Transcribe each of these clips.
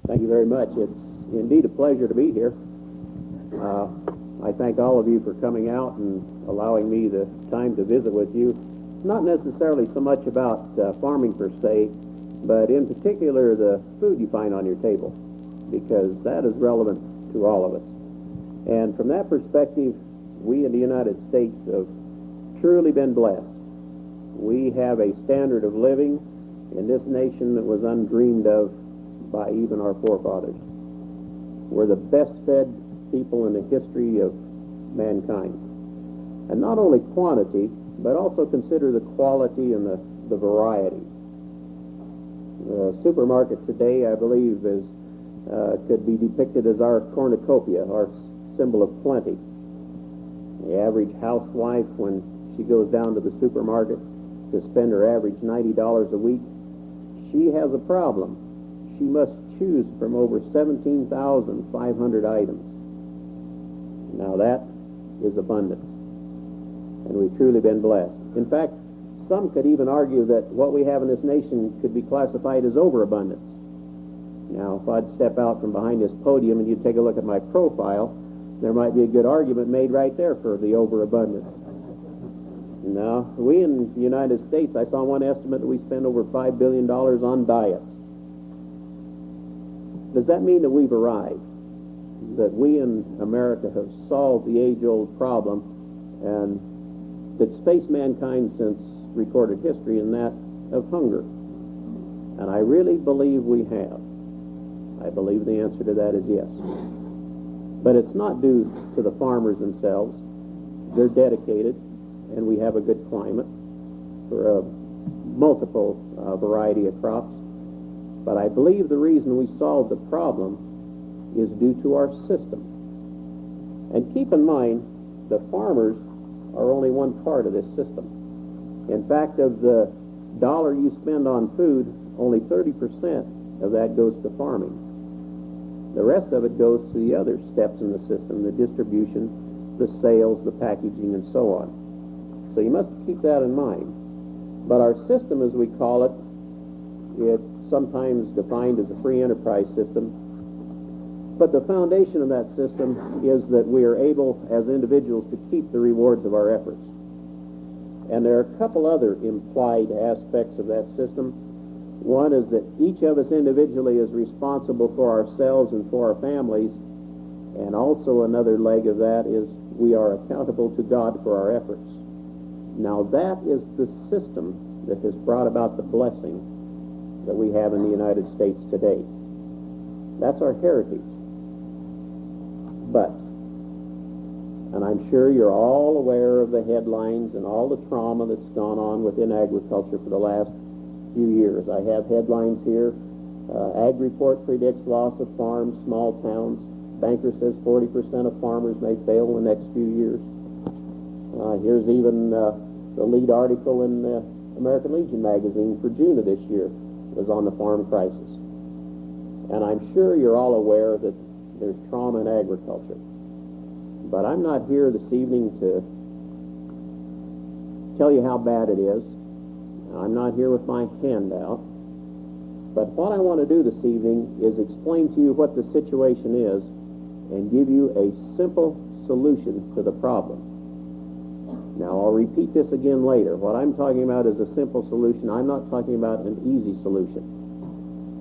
Thank you very much. It's indeed a pleasure to be here. I thank all of you for coming out and allowing me the time to visit with you. Not necessarily so much about farming per se, but in particular the food you find on your table, because that is relevant to all of us. And from that perspective, we in the United States have truly been blessed. We have a standard of living in this nation that was undreamed of by even our forefathers. We're the best fed people in the history of mankind. And not only quantity, but also consider the quality and the variety. The supermarket today, I believe, could be depicted as our cornucopia, our symbol of plenty. The average housewife, when she goes down to the supermarket to spend her average $90 a week, she has a problem. She must choose from over 17,500 items. Now that is abundance, and we've truly been blessed. In fact, some could even argue that what we have in this nation could be classified as overabundance. Now, if I'd step out from behind this podium and you take a look at my profile, there might be a good argument made right there for the overabundance. Now, we in the United States, I saw one estimate that we spend over $5 billion on diets. Does that mean that we've arrived? That we in America have solved the age-old problem and that's faced mankind since recorded history, and that of hunger? And I really believe we have. I believe the answer to that is yes. But it's not due to the farmers themselves. They're dedicated, and we have a good climate for a multiple variety of crops. But I believe the reason we solved the problem is due to our system. And keep in mind, the farmers are only one part of this system. In fact, of the dollar you spend on food, only 30% of that goes to farming. The rest of it goes to the other steps in the system, the distribution, the sales, the packaging, and so on. So you must keep that in mind. But our system, as we call it, it's sometimes defined as a free enterprise system. But the foundation of that system is that we are able, as individuals, to keep the rewards of our efforts. And there are a couple other implied aspects of that system. One is that each of us individually is responsible for ourselves and for our families. And also another leg of that is we are accountable to God for our efforts. Now that is the system that has brought about the blessing that we have in the United States today. That's our heritage. But, and I'm sure you're all aware of the headlines and all the trauma that's gone on within agriculture for the last few years. I have headlines here. Ag Report predicts loss of farms, small towns. Banker says 40% of farmers may fail in the next few years. Here's even the lead article in the American Legion magazine for June of this year was on the farm crisis. And I'm sure you're all aware that there's trauma in agriculture. But I'm not here this evening to tell you how bad it is. I'm not here with my handout. But what I want to do this evening is explain to you what the situation is and give you a simple solution to the problem. Now, I'll repeat this again later. What I'm talking about is a simple solution. I'm not talking about an easy solution.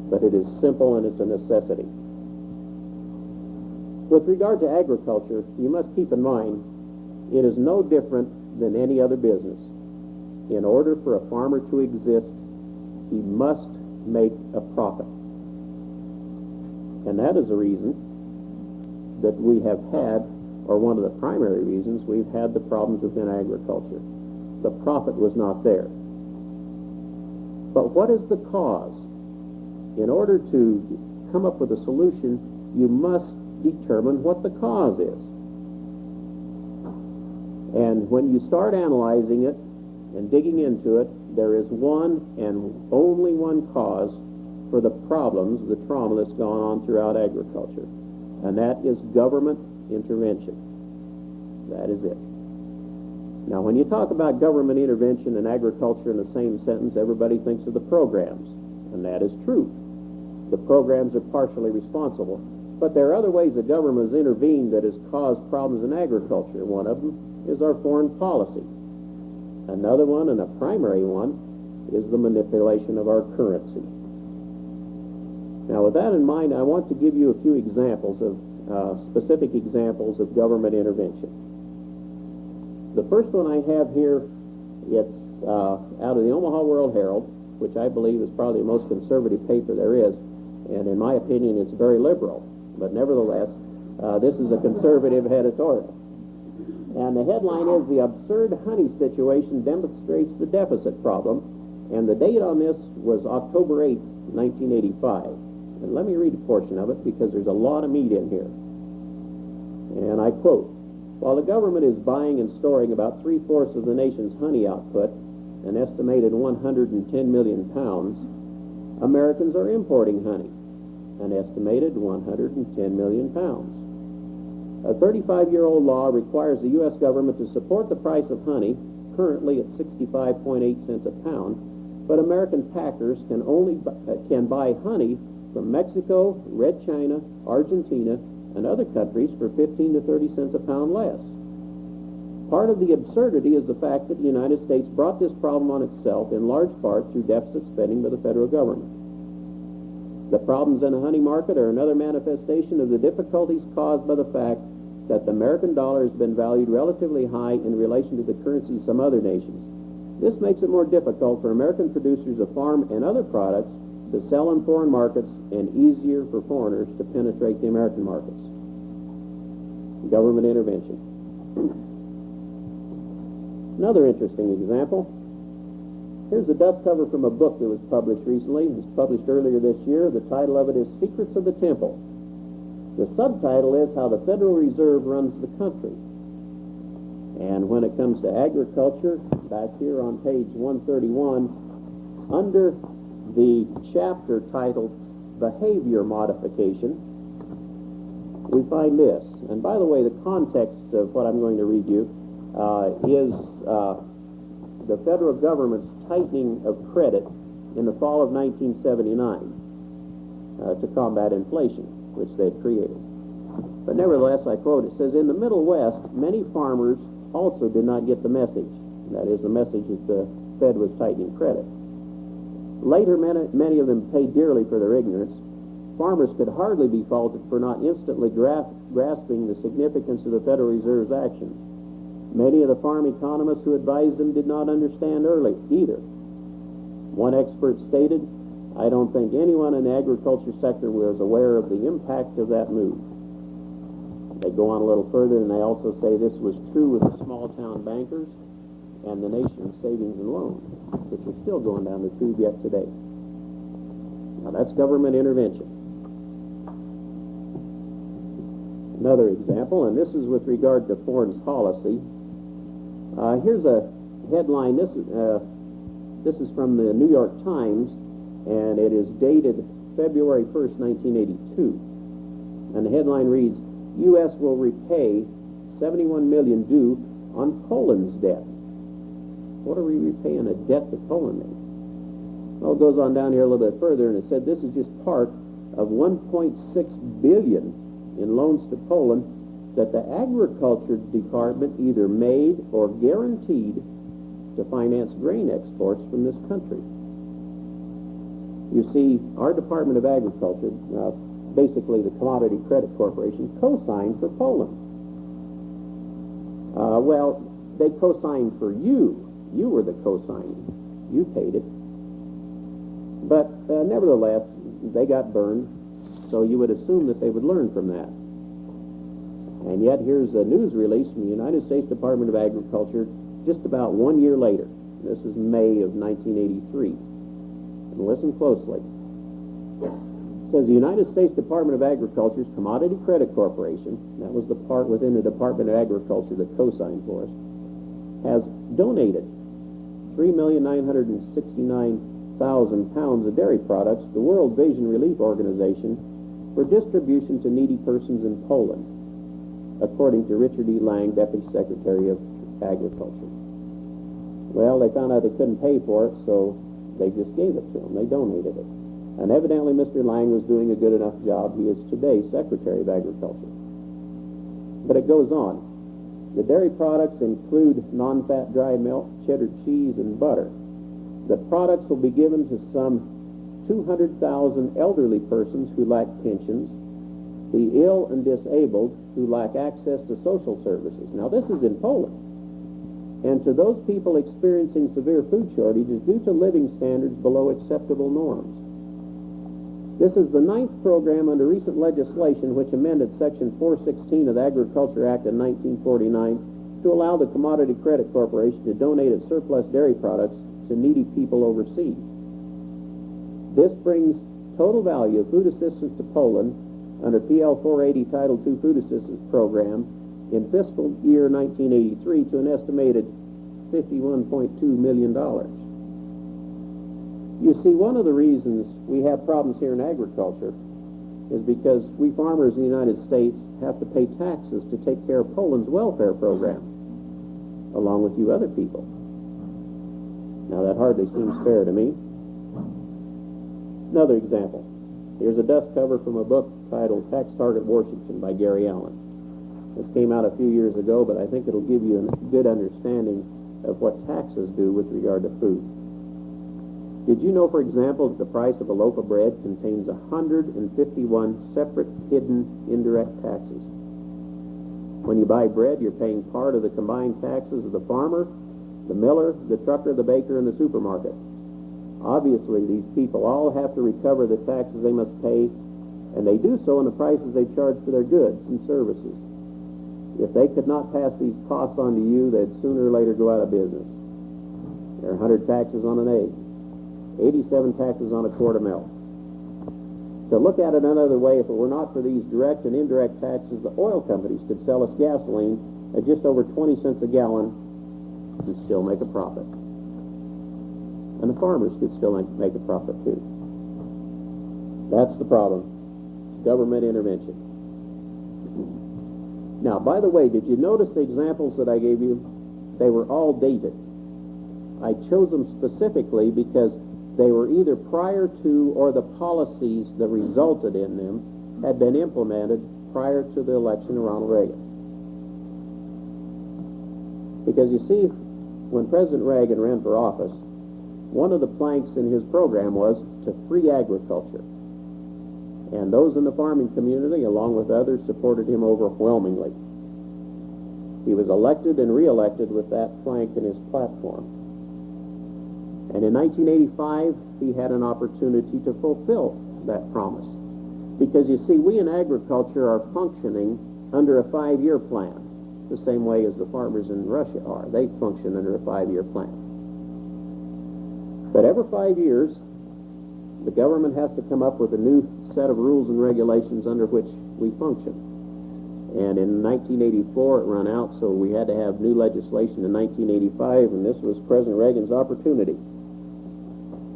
But it is simple and it's a necessity. With regard to agriculture, you must keep in mind it is no different than any other business. In order for a farmer to exist, he must make a profit. And that is a reason that we have had, or one of the primary reasons we've had the problems within agriculture. The profit was not there. But what is the cause? In order to come up with a solution, you must determine what the cause is. And when you start analyzing it and digging into it, there is one and only one cause for the problems, the trauma that's gone on throughout agriculture, and that is government intervention. That is it. Now, when you talk about government intervention and agriculture in the same sentence, everybody thinks of the programs, and that is true. The programs are partially responsible. But there are other ways the government has intervened that has caused problems in agriculture. One of them is our foreign policy. Another one, and a primary one, is the manipulation of our currency. Now, with that in mind, I want to give you a few examples of specific examples of government intervention. The first one I have here, it's out of the Omaha World Herald, which I believe is probably the most conservative paper there is, and in my opinion, it's very liberal. But nevertheless, this is a conservative editorial. And the headline is, "The Absurd Honey Situation Demonstrates the Deficit Problem," and the date on this was October 8, 1985. And let me read a portion of it because there's a lot of meat in here. And I quote, "While the government is buying and storing about 3/4 of the nation's honey output, an estimated 110 million pounds, Americans are importing honey, an estimated 110 million pounds. A 35-year-old law requires the U.S. government to support the price of honey, currently at 65.8 cents a pound, but American packers can buy honey from Mexico, Red China, Argentina, and other countries for 15 to 30 cents a pound less. Part of the absurdity is the fact that the United States brought this problem on itself in large part through deficit spending by the federal government. The problems in the honey market are another manifestation of the difficulties caused by the fact that the American dollar has been valued relatively high in relation to the currency of some other nations. This makes it more difficult for American producers of farm and other products to sell in foreign markets and easier for foreigners to penetrate the American markets." Government intervention. Another interesting example. Here's a dust cover from a book that was published recently. It was published earlier this year. The title of it is Secrets of the Temple. The subtitle is How the Federal Reserve Runs the Country. And when it comes to agriculture, back here on page 131, under the chapter titled Behavior Modification, we find this. And by the way, the context of what I'm going to read you is the federal government's tightening of credit in the fall of 1979 to combat inflation, which they had created. But nevertheless, I quote, it says, "In the Middle West, many farmers also did not get the message." That is, the message that the Fed was tightening credit. "Later, many of them paid dearly for their ignorance. Farmers could hardly be faulted for not instantly grasping the significance of the Federal Reserve's actions. Many of the farm economists who advised them did not understand early either. One expert stated, 'I don't think anyone in the agriculture sector was aware of the impact of that move.' They go on a little further and they also say this was true with the small-town bankers and the nation's savings and loans, which are still going down the tube yet today." Now that's government intervention. Another example, and this is with regard to foreign policy. Here's a headline. This is from the New York Times, and it is dated February 1st, 1982. And the headline reads, "U.S. will repay $71 million due on Poland's debt." What are we repaying a debt to Poland in? Well, it goes on down here a little bit further, and it said this is just part of $1.6 billion in loans to Poland that the Agriculture Department either made or guaranteed to finance grain exports from this country. You see, our Department of Agriculture, basically the Commodity Credit Corporation, co-signed for Poland. Well, they co-signed for you. You were the co-signing. You paid it. But nevertheless, they got burned, so you would assume that they would learn from that. And yet here's a news release from the United States Department of Agriculture just about 1 year later. This is May of 1983. And listen closely. It says the United States Department of Agriculture's Commodity Credit Corporation, that was the part within the Department of Agriculture that co-signed for us, has donated 3,969,000 pounds of dairy products to the World Vision Relief Organization for distribution to needy persons in Poland, according to Richard E. Lang, Deputy Secretary of Agriculture. Well, they found out they couldn't pay for it, so they just gave it to them. They donated it. And evidently Mr. Lang was doing a good enough job. He is today Secretary of Agriculture. But it goes on. The dairy products include non-fat dry milk, cheddar cheese, and butter. The products will be given to some 200,000 elderly persons who lack pensions, the ill and disabled who lack access to social services. Now, this is in Poland. And to those people experiencing severe food shortages due to living standards below acceptable norms. This is the 9th program under recent legislation which amended Section 416 of the Agriculture Act of 1949 to allow the Commodity Credit Corporation to donate its surplus dairy products to needy people overseas. This brings total value of food assistance to Poland under PL 480 Title II Food Assistance Program in fiscal year 1983 to an estimated $51.2 million. You see, one of the reasons we have problems here in agriculture is because we farmers in the United States have to pay taxes to take care of Poland's welfare program, along with you other people. Now, that hardly seems fair to me. Another example. Here's a dust cover from a book titled Tax Target Washington by Gary Allen. This came out a few years ago, but I think it'll give you a good understanding of what taxes do with regard to food. Did you know, for example, that the price of a loaf of bread contains 151 separate hidden indirect taxes? When you buy bread, you're paying part of the combined taxes of the farmer, the miller, the trucker, the baker, and the supermarket. Obviously, these people all have to recover the taxes they must pay, and they do so in the prices they charge for their goods and services. If they could not pass these costs on to you, they'd sooner or later go out of business. There are 100 taxes on an egg, 87 taxes on a quart of milk. To look at it another way, if it were not for these direct and indirect taxes, the oil companies could sell us gasoline at just over 20 cents a gallon and still make a profit. And the farmers could still make a profit too. That's the problem. Government intervention. Now, by the way, did you notice the examples that I gave you? They were all dated. I chose them specifically because they were either prior to or the policies that resulted in them had been implemented prior to the election of Ronald Reagan. Because you see, when President Reagan ran for office, one of the planks in his program was to free agriculture. And those in the farming community, along with others, supported him overwhelmingly. He was elected and re-elected with that plank in his platform. And in 1985, he had an opportunity to fulfill that promise. Because you see, we in agriculture are functioning under a 5-year plan, the same way as the farmers in Russia are. They function under a 5-year plan. But every 5 years, the government has to come up with a new set of rules and regulations under which we function. And in 1984, it ran out, so we had to have new legislation in 1985, and this was President Reagan's opportunity.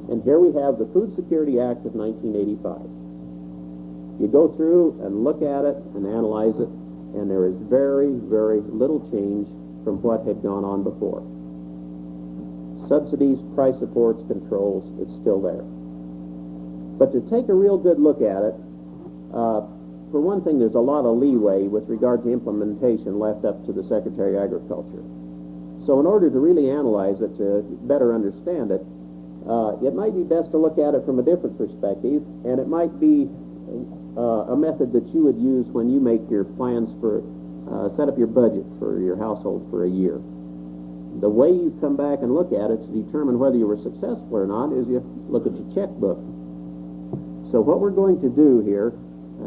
And here we have the Food Security Act of 1985. You go through and look at it and analyze it, and there is very, very little change from what had gone on before. Subsidies, price supports, controls, it's still there. But to take a real good look at it, for one thing, there's a lot of leeway with regard to implementation left up to the Secretary of Agriculture. So in order to really analyze it, to better understand it, it might be best to look at it from a different perspective, and it might be a method that you would use when you make your plans for, set up your budget for your household for a year. The way you come back and look at it to determine whether you were successful or not is you look at your checkbook. So what we're going to do here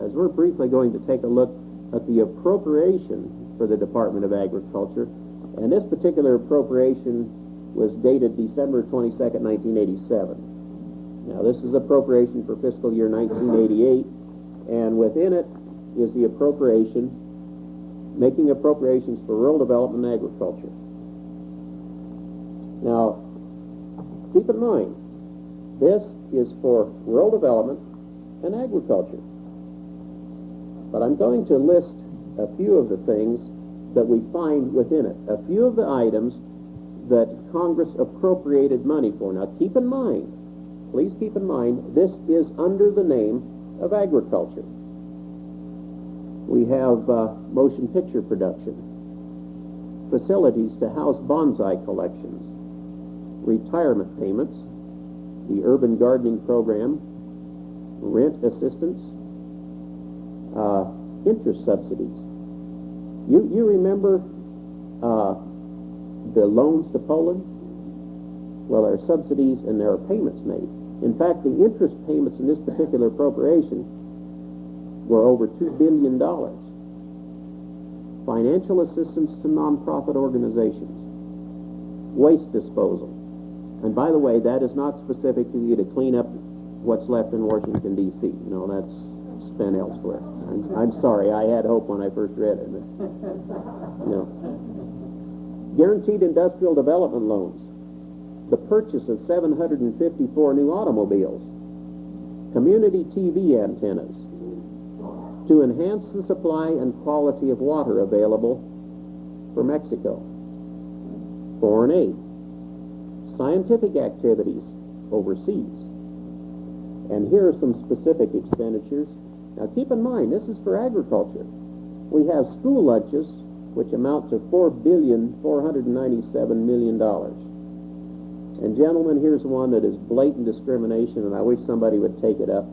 is we're briefly going to take a look at the appropriation for the Department of Agriculture, and this particular appropriation was dated December 22nd, 1987. Now, this is appropriation for fiscal year 1988, and within it is the appropriation, making appropriations for rural development and agriculture. Now, keep in mind, this is for rural development and agriculture. But I'm going to list a few of the things that we find within it, a few of the items that Congress appropriated money for. Now, keep in mind, please keep in mind, this is under the name of agriculture. We have motion picture production, facilities to house bonsai collections, retirement payments, the urban gardening program, rent assistance, interest subsidies. You remember the loans to Poland? Well, there are subsidies and there are payments made. In fact, the interest payments in this particular appropriation were over $2 billion. Financial assistance to nonprofit organizations, waste disposal. And by the way, that is not specific to you to clean up what's left in Washington, D.C. No, that's spent elsewhere. I'm sorry, I had hope when I first read it. No. Guaranteed industrial development loans, the purchase of 754 new automobiles, community TV antennas, to enhance the supply and quality of water available for Mexico, foreign aid, scientific activities overseas. And here are some specific expenditures. Now keep in mind, this is for agriculture. We have school lunches, which amount to $4,497,000,000. And gentlemen, here's one that is blatant discrimination, and I wish somebody would take it up.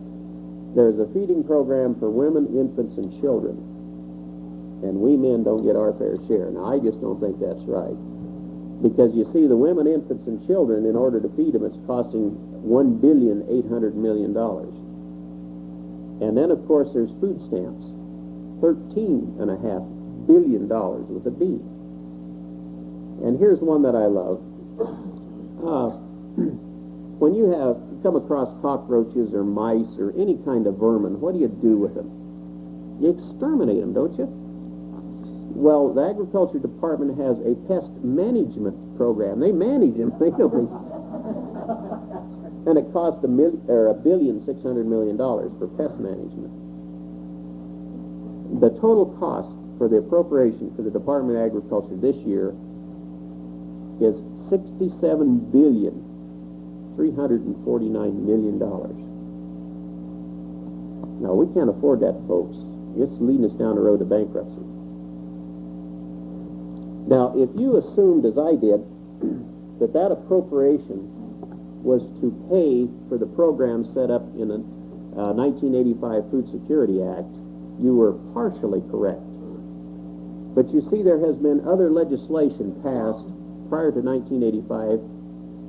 There's a feeding program for women, infants, and children. And we men don't get our fair share. Now, I just don't think that's right. Because you see, the women, infants, and children, in order to feed them, it's costing $1,800,000,000. And then, of course, there's food stamps, $13.5 billion with a B. And here's one that I love. When you come across cockroaches or mice or any kind of vermin, what do you do with them? You exterminate them, don't you? Well, the Agriculture Department has a pest management program. They manage them. They don't. And it cost $1,600,000,000 for pest management. The total cost for the appropriation for the Department of Agriculture this year is $67,349,000,000. Now, we can't afford that, folks. It's leading us down the road to bankruptcy. Now, if you assumed, as I did, that appropriation was to pay for the program set up in the 1985 Food Security Act, you were partially correct. But you see, there has been other legislation passed prior to 1985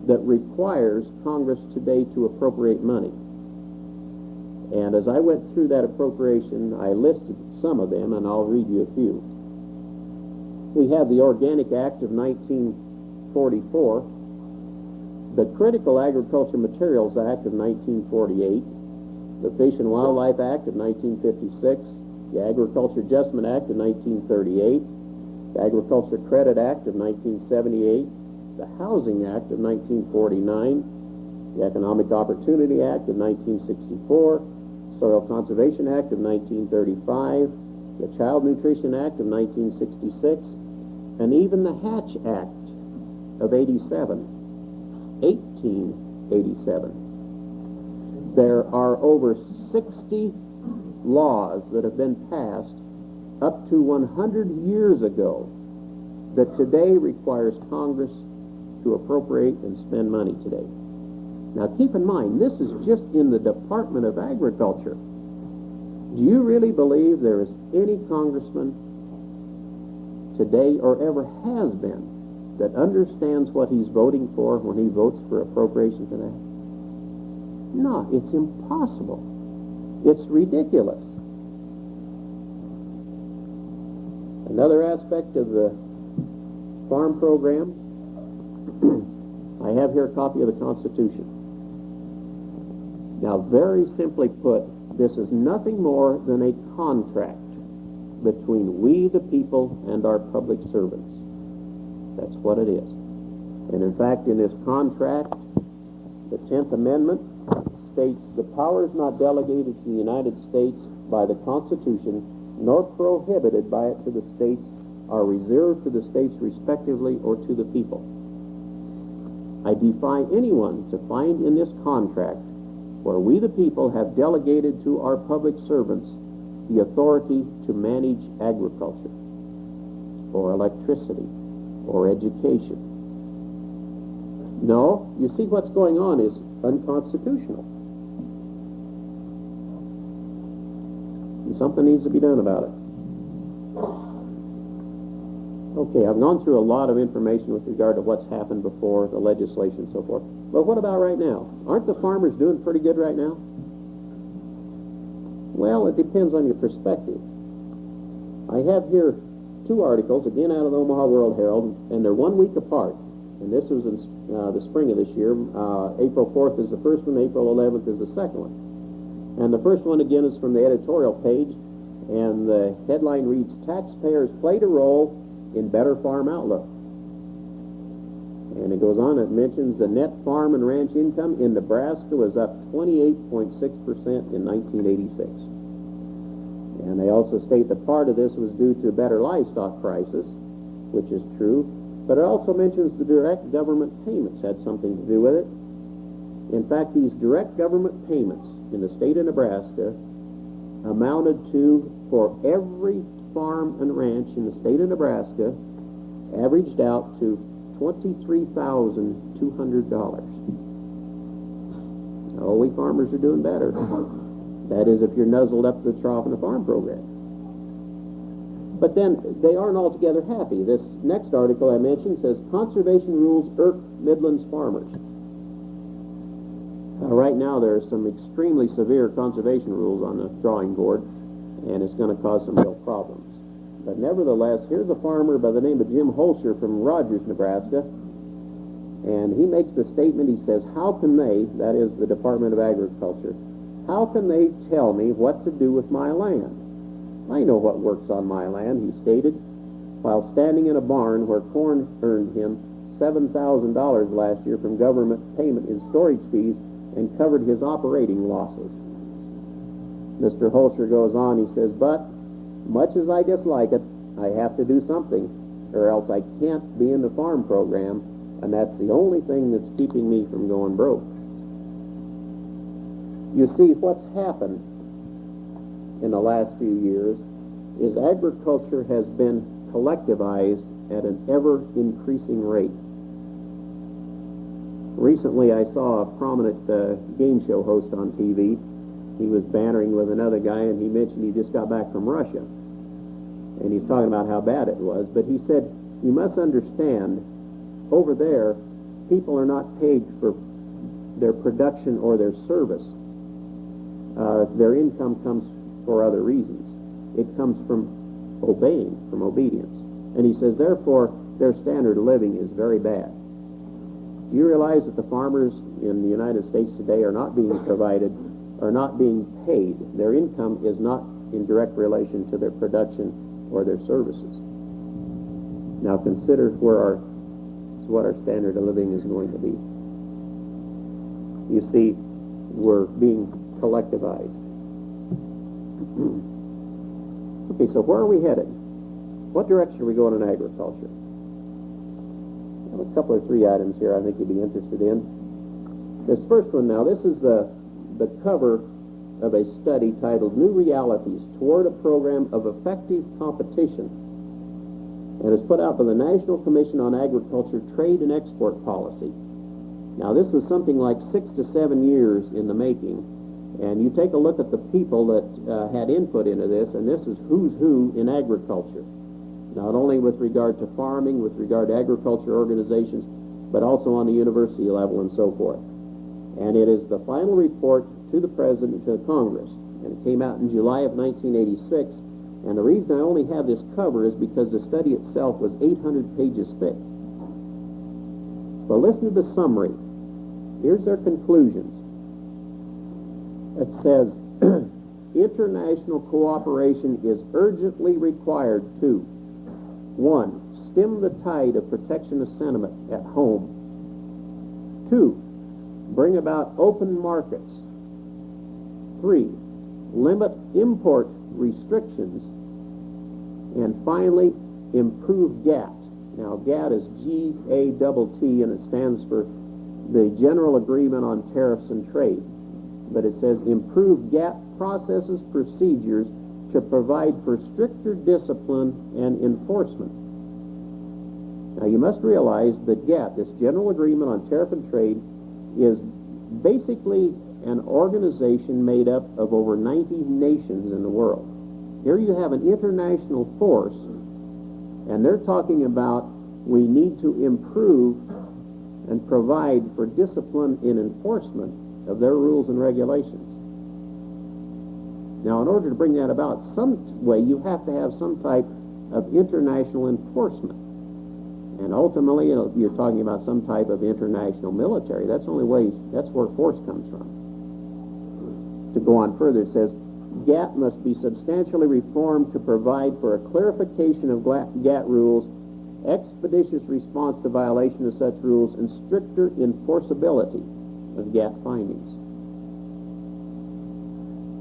that requires Congress today to appropriate money. And as I went through that appropriation, I listed some of them, and I'll read you a few. We have the Organic Act of 1944, the Critical Agriculture Materials Act of 1948, the Fish and Wildlife Act of 1956, the Agriculture Adjustment Act of 1938, the Agriculture Credit Act of 1978, the Housing Act of 1949, the Economic Opportunity Act of 1964, Soil Conservation Act of 1935, the Child Nutrition Act of 1966, and even the Hatch Act of 1887. There are over 60 laws that have been passed up to 100 years ago that today requires Congress to appropriate and spend money today. Now keep in mind, this is just in the Department of Agriculture. Do you really believe there is any congressman today or ever has been that understands what he's voting for when he votes for appropriation today? No, it's impossible. It's ridiculous. Another aspect of the farm program, I have here a copy of the Constitution. Now, very simply put, this is nothing more than a contract between we, the people, and our public servants. That's what it is. And in fact, in this contract, the 10th Amendment states the powers not delegated to the United States by the Constitution nor prohibited by it to the states are reserved to the states respectively or to the people. I defy anyone to find in this contract where we the people have delegated to our public servants the authority to manage agriculture, or electricity, or education. No, you see what's going on is unconstitutional. And something needs to be done about it. Okay, I've gone through a lot of information with regard to what's happened before, the legislation and so forth. But what about right now? Aren't the farmers doing pretty good right now? Well, it depends on your perspective. I have here two articles, again out of the Omaha World Herald, and they're 1 week apart. And this was in the spring of this year. April 4th is the first one, April 11th is the second one. And the first one, again, is from the editorial page, and the headline reads, "Taxpayers Played a Role in Better Farm Outlook." And it goes on, it mentions the net farm and ranch income in Nebraska was up 28.6% in 1986. And they also state that part of this was due to better livestock prices, which is true, but it also mentions the direct government payments had something to do with it. In fact, these direct government payments in the state of Nebraska amounted to, for every farm and ranch in the state of Nebraska, averaged out to $23,200. Oh, we farmers are doing better. That is, if you're nuzzled up to the trough in the farm program. But then they aren't altogether happy. This next article I mentioned says conservation rules irk Midlands farmers. Right now there are some extremely severe conservation rules on the drawing board, and it's going to cause some real problems. But nevertheless, here's a farmer by the name of Jim Holscher from Rogers, Nebraska, and he makes a statement. He says, how can they, that is the Department of Agriculture, how can they tell me what to do with my land? I know what works on my land, he stated, while standing in a barn where corn earned him $7,000 last year from government payment in storage fees and covered his operating losses. Mr. Holscher goes on, he says, but much as I dislike it, I have to do something, or else I can't be in the farm program, and that's the only thing that's keeping me from going broke. You see, what's happened in the last few years is agriculture has been collectivized at an ever-increasing rate. Recently, I saw a prominent game show host on TV. He was bantering with another guy, and he mentioned he just got back from Russia. And he's talking about how bad it was. But he said, you must understand, over there, people are not paid for their production or their service. Their income comes for other reasons. It comes from obeying, from obedience. And he says, therefore, their standard of living is very bad. Do you realize that the farmers in the United States today are not being provided, are not being paid? Their income is not in direct relation to their production or their services. Now consider what our standard of living is going to be. You see, we're being collectivized. Okay, so where are we headed? What direction are we going in agriculture? I have a couple or three items here I think you'd be interested in. This first one now, this is the cover of a study titled New Realities Toward a Program of Effective Competition, and it's put out by the National Commission on Agriculture Trade and Export Policy. Now, this was something like 6 to 7 years in the making, and you take a look at the people that had input into this, and this is who's who in agriculture, not only with regard to farming, with regard to agriculture organizations, but also on the university level and so forth. And it is the final report to the President, to Congress, and it came out in July of 1986. And the reason I only have this cover is because the study itself was 800 pages thick. But listen to the summary. Here's their conclusions. It says, international cooperation is urgently required to 1. Stem the tide of protectionist sentiment at home. 2. Bring about open markets. 3. Limit import restrictions. And finally, improve GATT. Now, GATT is G-A-T-T, and it stands for the General Agreement on Tariffs and Trade, but it says improve GATT processes, procedures to provide for stricter discipline and enforcement. Now, you must realize that GATT, this General Agreement on Tariff and Trade, is basically an organization made up of over 90 nations in the world. Here you have an international force, and they're talking about we need to improve and provide for discipline in enforcement of their rules and regulations. Now, in order to bring that about some way, you have to have some type of international enforcement. And ultimately, you're talking about some type of international military. That's the only way, that's where force comes from. To go on further, it says, GATT must be substantially reformed to provide for a clarification of GATT rules, expeditious response to violation of such rules, and stricter enforceability of GATT findings.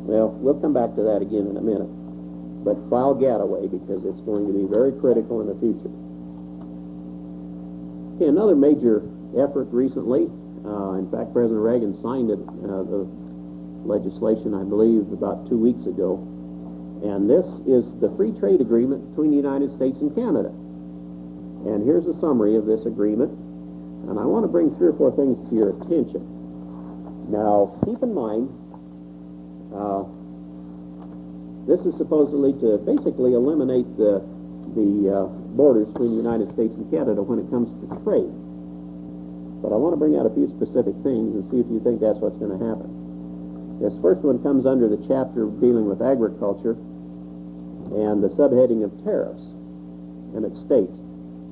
Well, we'll come back to that again in a minute. But file GATT away because it's going to be very critical in the future. Okay, another major effort recently, in fact, President Reagan signed it, the legislation, I believe, about 2 weeks ago. And this is the free trade agreement between the United States and Canada. And here's a summary of this agreement. And I want to bring 3 or 4 things to your attention. Now, keep in mind, this is supposedly to basically eliminate the borders between the United States and Canada when it comes to trade. But I want to bring out a few specific things and see if you think that's what's going to happen. This first one comes under the chapter dealing with agriculture and the subheading of tariffs. And it states,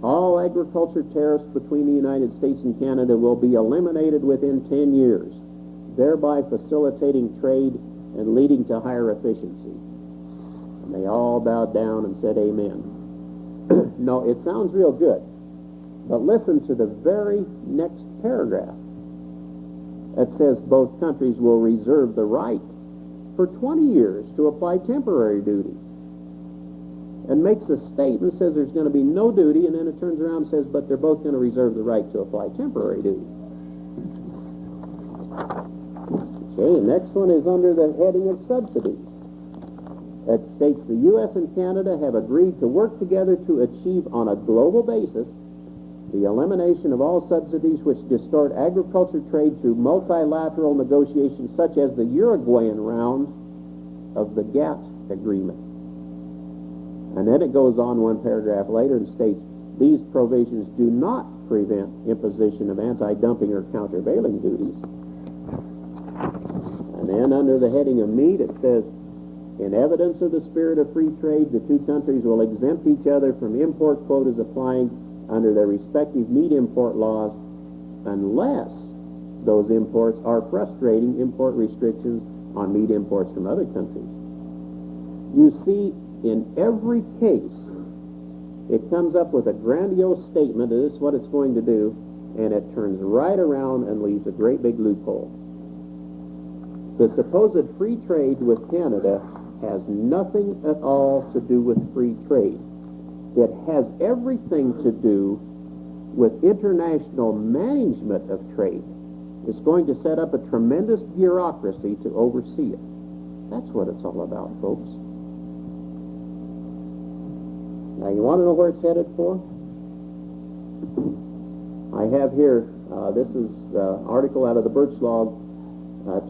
all agriculture tariffs between the United States and Canada will be eliminated within 10 years, thereby facilitating trade and leading to higher efficiency. And they all bowed down and said amen. No, it sounds real good. But listen to the very next paragraph. It says both countries will reserve the right for 20 years to apply temporary duty. And makes a statement, says there's going to be no duty, and then it turns around and says, but they're both going to reserve the right to apply temporary duty. Okay, next one is under the heading of subsidies. It states the U.S. and Canada have agreed to work together to achieve on a global basis the elimination of all subsidies which distort agriculture trade through multilateral negotiations such as the Uruguayan round of the GATT agreement. And then it goes on 1 paragraph later and states, these provisions do not prevent imposition of anti-dumping or countervailing duties. And then under the heading of meat, it says, in evidence of the spirit of free trade, the 2 countries will exempt each other from import quotas applying under their respective meat import laws unless those imports are frustrating import restrictions on meat imports from other countries. You see, in every case, it comes up with a grandiose statement, this is what it's going to do, and it turns right around and leaves a great big loophole. The supposed free trade with Canada has nothing at all to do with free trade. It has everything to do with international management of trade. It's going to set up a tremendous bureaucracy to oversee it. That's what it's all about, folks. Now, you want to know where it's headed for? I have here, this is an article out of the Birch Log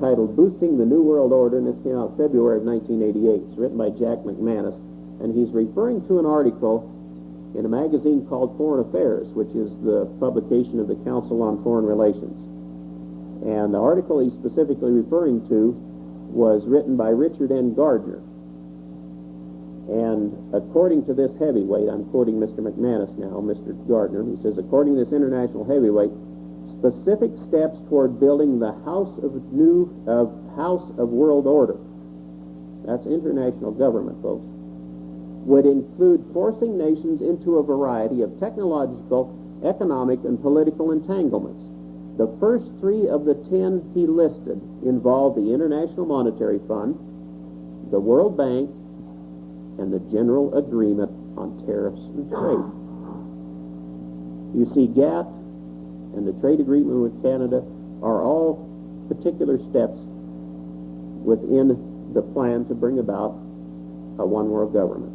titled Boosting the New World Order, and this came out February of 1988. It's written by Jack McManus, and he's referring to an article in a magazine called Foreign Affairs, which is the publication of the Council on Foreign Relations. And the article he's specifically referring to was written by Richard N. Gardner. And according to this heavyweight, I'm quoting Mr. McManus now, Mr. Gardner, he says, according to this international heavyweight, specific steps toward building the House of World Order, that's international government, folks, would include forcing nations into a variety of technological, economic, and political entanglements. The first 3 of the 10 he listed involve the International Monetary Fund, the World Bank, and the General Agreement on Tariffs and Trade. You see, GATT and the trade agreement with Canada are all particular steps within the plan to bring about a one world government.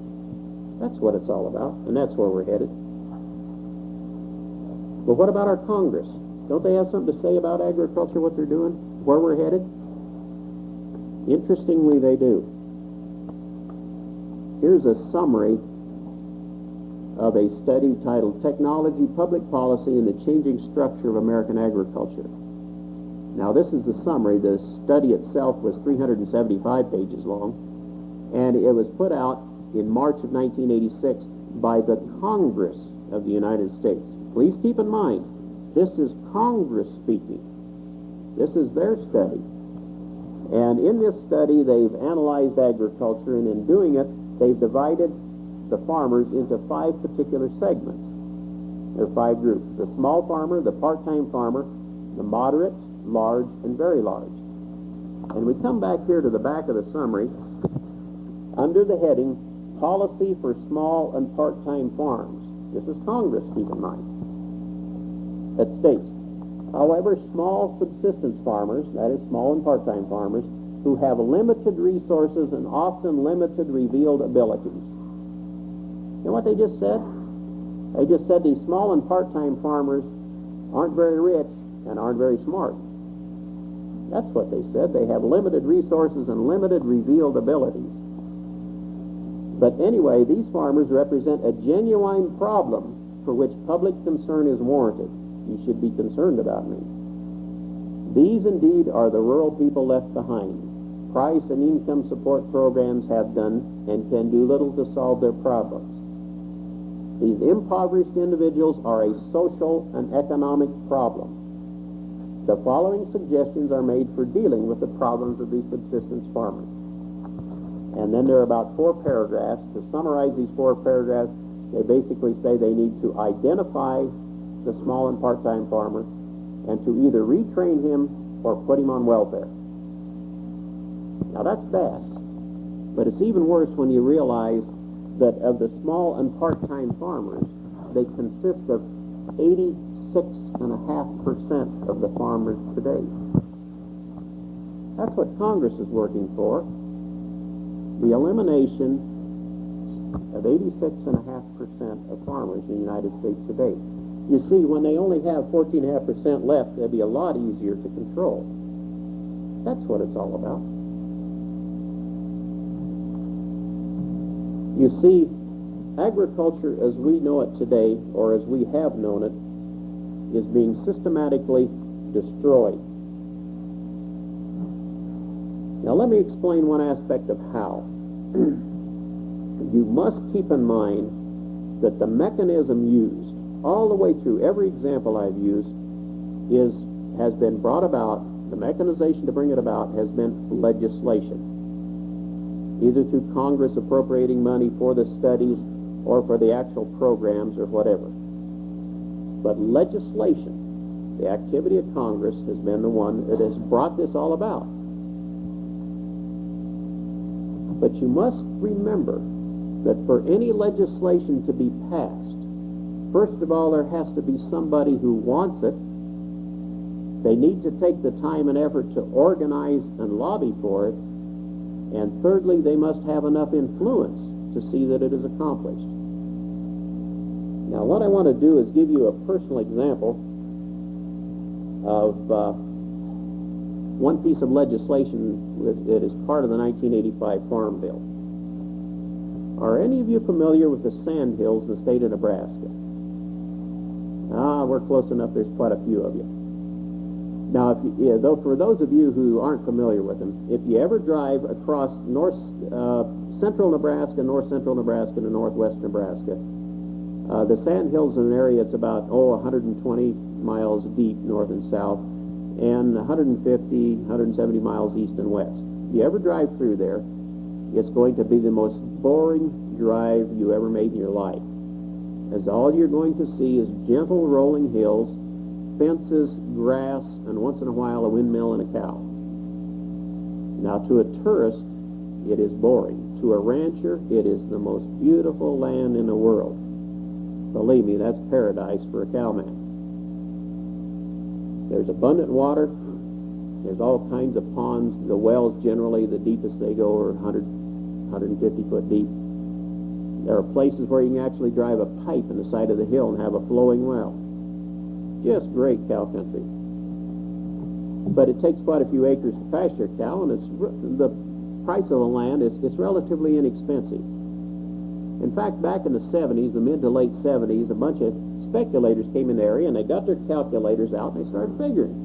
That's what it's all about, and that's where we're headed. But what about our Congress? Don't they have something to say about agriculture, what they're doing, where we're headed? Interestingly, they do. Here's a summary of a study titled Technology, Public Policy, and the Changing Structure of American Agriculture. Now, this is the summary. The study itself was 375 pages long, and it was put out in March of 1986 by the Congress of the United States. Please keep in mind, this is Congress speaking. This is their study. And in this study, they've analyzed agriculture, and in doing it, they've divided the farmers into 5 particular segments. There are 5 groups: the small farmer, the part-time farmer, the moderate, large, and very large. And we come back here to the back of the summary under the heading Policy for Small and Part-Time Farms. This is Congress, keep in mind. It states, however, small subsistence farmers, that is small and part-time farmers, who have limited resources and often limited revealed abilities. You know what they just said? They just said these small and part-time farmers aren't very rich and aren't very smart. That's what they said. They have limited resources and limited revealed abilities. But anyway, these farmers represent a genuine problem for which public concern is warranted. You should be concerned about me. These indeed are the rural people left behind. Price and income support programs have done and can do little to solve their problems. These impoverished individuals are a social and economic problem. The following suggestions are made for dealing with the problems of these subsistence farmers. And then there are about 4 paragraphs. To summarize these 4 paragraphs, they basically say they need to identify the small and part-time farmer and to either retrain him or put him on welfare. Now that's bad, but it's even worse when you realize that of the small and part-time farmers, they consist of 86.5% of the farmers today. That's what Congress is working for. The elimination of 86.5% of farmers in the United States today. You see, when they only have 14.5% left, they'll be a lot easier to control. That's what it's all about. You see, agriculture as we know it today, or as we have known it, is being systematically destroyed. Now let me explain one aspect of how. You must keep in mind that the mechanism used all the way through every example I've used has been brought about, the mechanization to bring it about has been legislation, either through Congress appropriating money for the studies or for the actual programs or whatever. But legislation, the activity of Congress, has been the one that has brought this all about. But you must remember that for any legislation to be passed, first of all, there has to be somebody who wants it. They need to take the time and effort to organize and lobby for it. And thirdly, they must have enough influence to see that it is accomplished. Now, what I want to do is give you a personal example of one piece of legislation that is part of the 1985 Farm Bill. Are any of you familiar with the Sand Hills in the state of Nebraska? We're close enough. There's quite a few of you. Now, though, for those of you who aren't familiar with them, if you ever drive across central Nebraska, north central Nebraska, to northwest Nebraska, the Sand Hills is an area that's about 120 miles deep north and south, and 150, 170 miles east and west. If you ever drive through there, it's going to be the most boring drive you ever made in your life, as all you're going to see is gentle rolling hills, fences, grass, and once in a while a windmill and a cow. Now, to a tourist, it is boring. To a rancher, it is the most beautiful land in the world. Believe me, that's paradise for a cowman. There's abundant water. There's all kinds of ponds. The wells, generally, the deepest they go are 100, 150 foot deep. There are places where you can actually drive a pipe in the side of the hill and have a flowing well. Just great cow country. But it takes quite a few acres to pasture cow, and the price of the land is relatively inexpensive. In fact, back in the 70s, the mid to late 70s, a bunch of speculators came in the area, and they got their calculators out, and they started figuring.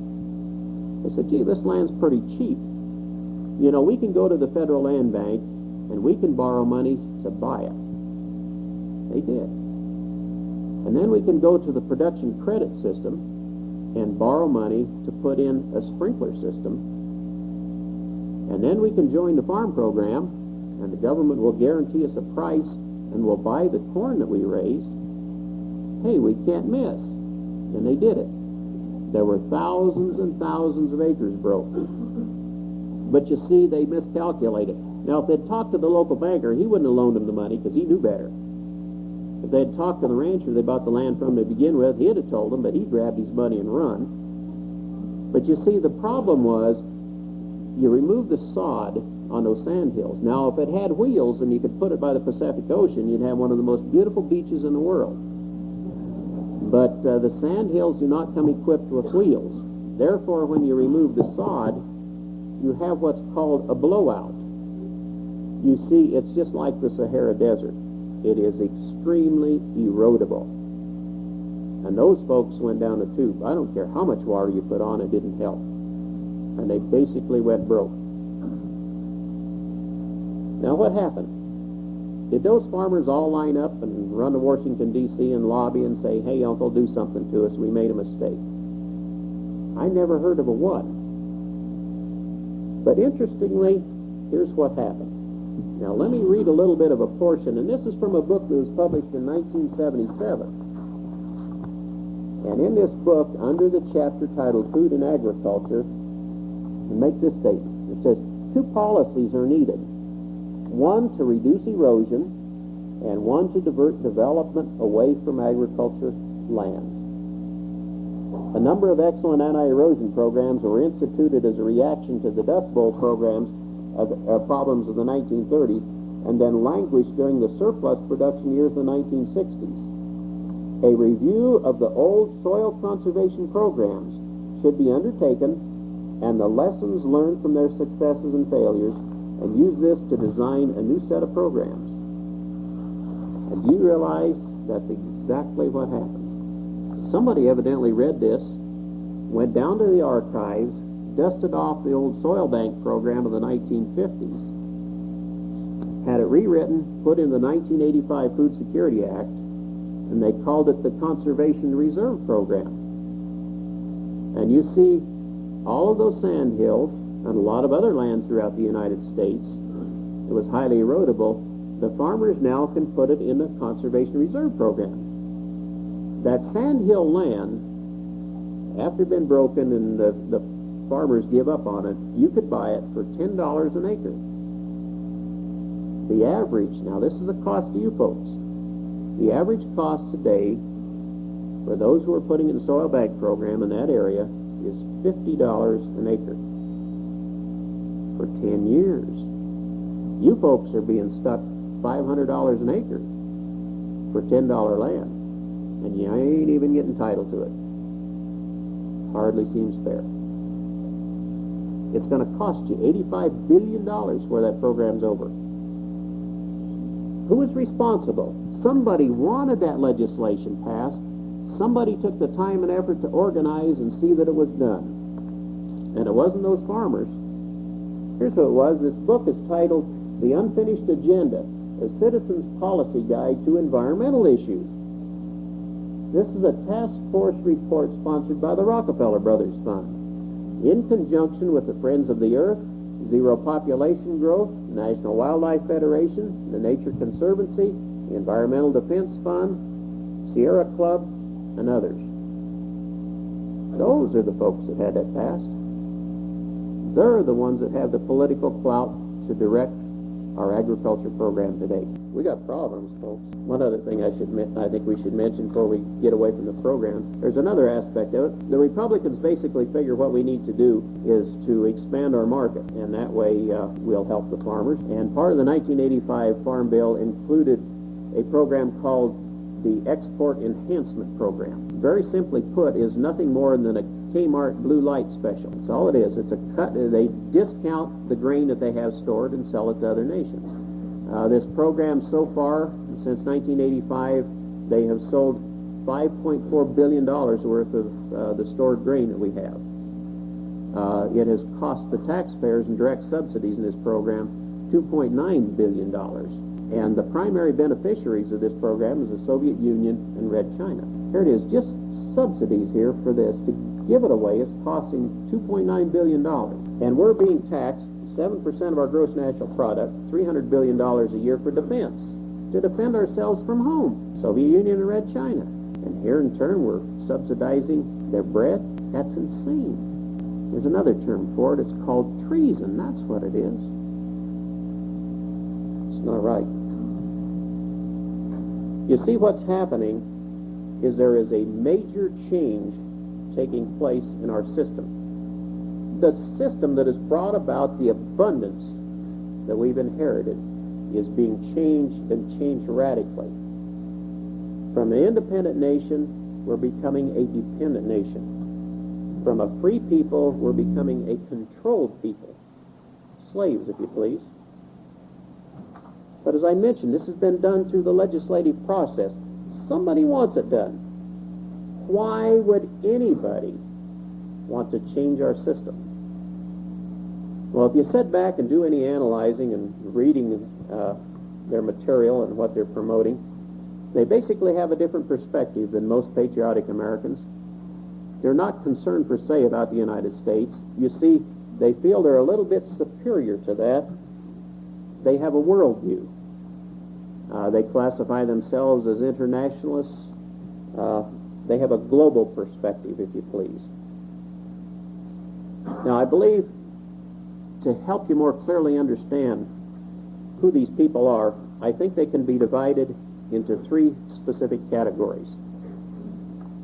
They said, gee, this land's pretty cheap. You know, we can go to the Federal Land Bank, and we can borrow money to buy it. They did. And then we can go to the production credit system and borrow money to put in a sprinkler system. And then we can join the farm program, and the government will guarantee us a price and will buy the corn that we raise. Hey, we can't miss. And they did it. There were thousands and thousands of acres broke. But you see, they miscalculated. Now, if they'd talked to the local banker, he wouldn't have loaned them the money because he knew better. If they'd talked to the rancher they bought the land from to begin with, he'd have told them, but he grabbed his money and run. But you see, the problem was you removed the sod on those sand hills. Now, if it had wheels and you could put it by the Pacific Ocean, you'd have one of the most beautiful beaches in the world. But the sand hills do not come equipped with wheels. Therefore, when you remove the sod, you have what's called a blowout. You see, it's just like the Sahara Desert. It is extremely erodible. And those folks went down the tube. I don't care how much water you put on, it didn't help. And they basically went broke. Now, what happened? Did those farmers all line up and run to Washington, D.C. and lobby and say, hey, Uncle, do something to us, we made a mistake? I never heard of a one. But interestingly, here's what happened. Now, let me read a little bit of a portion, and this is from a book that was published in 1977. And in this book, under the chapter titled Food and Agriculture, it makes this statement. It says, two policies are needed. One to reduce erosion, and one to divert development away from agriculture lands. A number of excellent anti-erosion programs were instituted as a reaction to the Dust Bowl problems of the 1930s, and then languished during the surplus production years of the 1960s. A review of the old soil conservation programs should be undertaken, and the lessons learned from their successes and failures, and use this to design a new set of programs. And do you realize that's exactly what happened? Somebody evidently read this, went down to the archives, dusted off the old soil bank program of the 1950s, had it rewritten, put in the 1985 Food Security Act, and they called it the Conservation Reserve Program. And you see, all of those sand hills and a lot of other land throughout the United States, it was highly erodible. The farmers now can put it in the Conservation Reserve Program. That sand hill land, after it had been broken and the farmers give up on it, you could buy it for $10 an acre. The average, now this is a cost to you folks, the average cost today for those who are putting in the soil bank program in that area is $50 an acre for 10 years. You folks are being stuck $500 an acre for $10 land, and you ain't even getting title to it. Hardly seems fair. It's going to cost you $85 billion where that program's over. Who is responsible? Somebody wanted that legislation passed. Somebody took the time and effort to organize and see that it was done. And it wasn't those farmers. Here's what it was. This book is titled The Unfinished Agenda, a Citizen's Policy Guide to Environmental Issues. This is a task force report sponsored by the Rockefeller Brothers Fund, in conjunction with the Friends of the Earth, Zero Population Growth, National Wildlife Federation, the Nature Conservancy, the Environmental Defense Fund, Sierra Club, and others. Those are the folks that had that passed. They're the ones that have the political clout to direct our agriculture program today. We got problems, folks. One other thing I think we should mention before we get away from the programs, there's another aspect of it. The Republicans basically figure what we need to do is to expand our market, and that way we'll help the farmers. And part of the 1985 Farm Bill included a program called the Export Enhancement Program. Very simply put, is nothing more than a Kmart blue light special. That's all it is. It's a cut. They discount the grain that they have stored and sell it to other nations. This program so far, since 1985, they have sold $5.4 billion worth of the stored grain that we have. It has cost the taxpayers in direct subsidies in this program $2.9 billion. And the primary beneficiaries of this program is the Soviet Union and Red China. Here it is, just subsidies here for this. To give it away is costing $2.9 billion. And we're being taxed 7% of our gross national product, $300 billion a year for defense, to defend ourselves from home. Soviet Union and Red China. And here in turn we're subsidizing their bread. That's insane. There's another term for it. It's called treason. That's what it is. It's not right. You see, what's happening is there is a major change taking place in our system. The system that has brought about the abundance that we've inherited is being changed, and changed radically. From an independent nation, we're becoming a dependent nation. From a free people, we're becoming a controlled people. Slaves, if you please. But as I mentioned, this has been done through the legislative process. Somebody wants it done. Why would anybody want to change our system? Well, if you sit back and do any analyzing and reading their material and what they're promoting, they basically have a different perspective than most patriotic Americans. They're not concerned per se about the United States. You see, they feel they're a little bit superior to that. They have a worldview. They classify themselves as internationalists. They have a global perspective, if you please. Now, I believe to help you more clearly understand who these people are, I think they can be divided into three specific categories.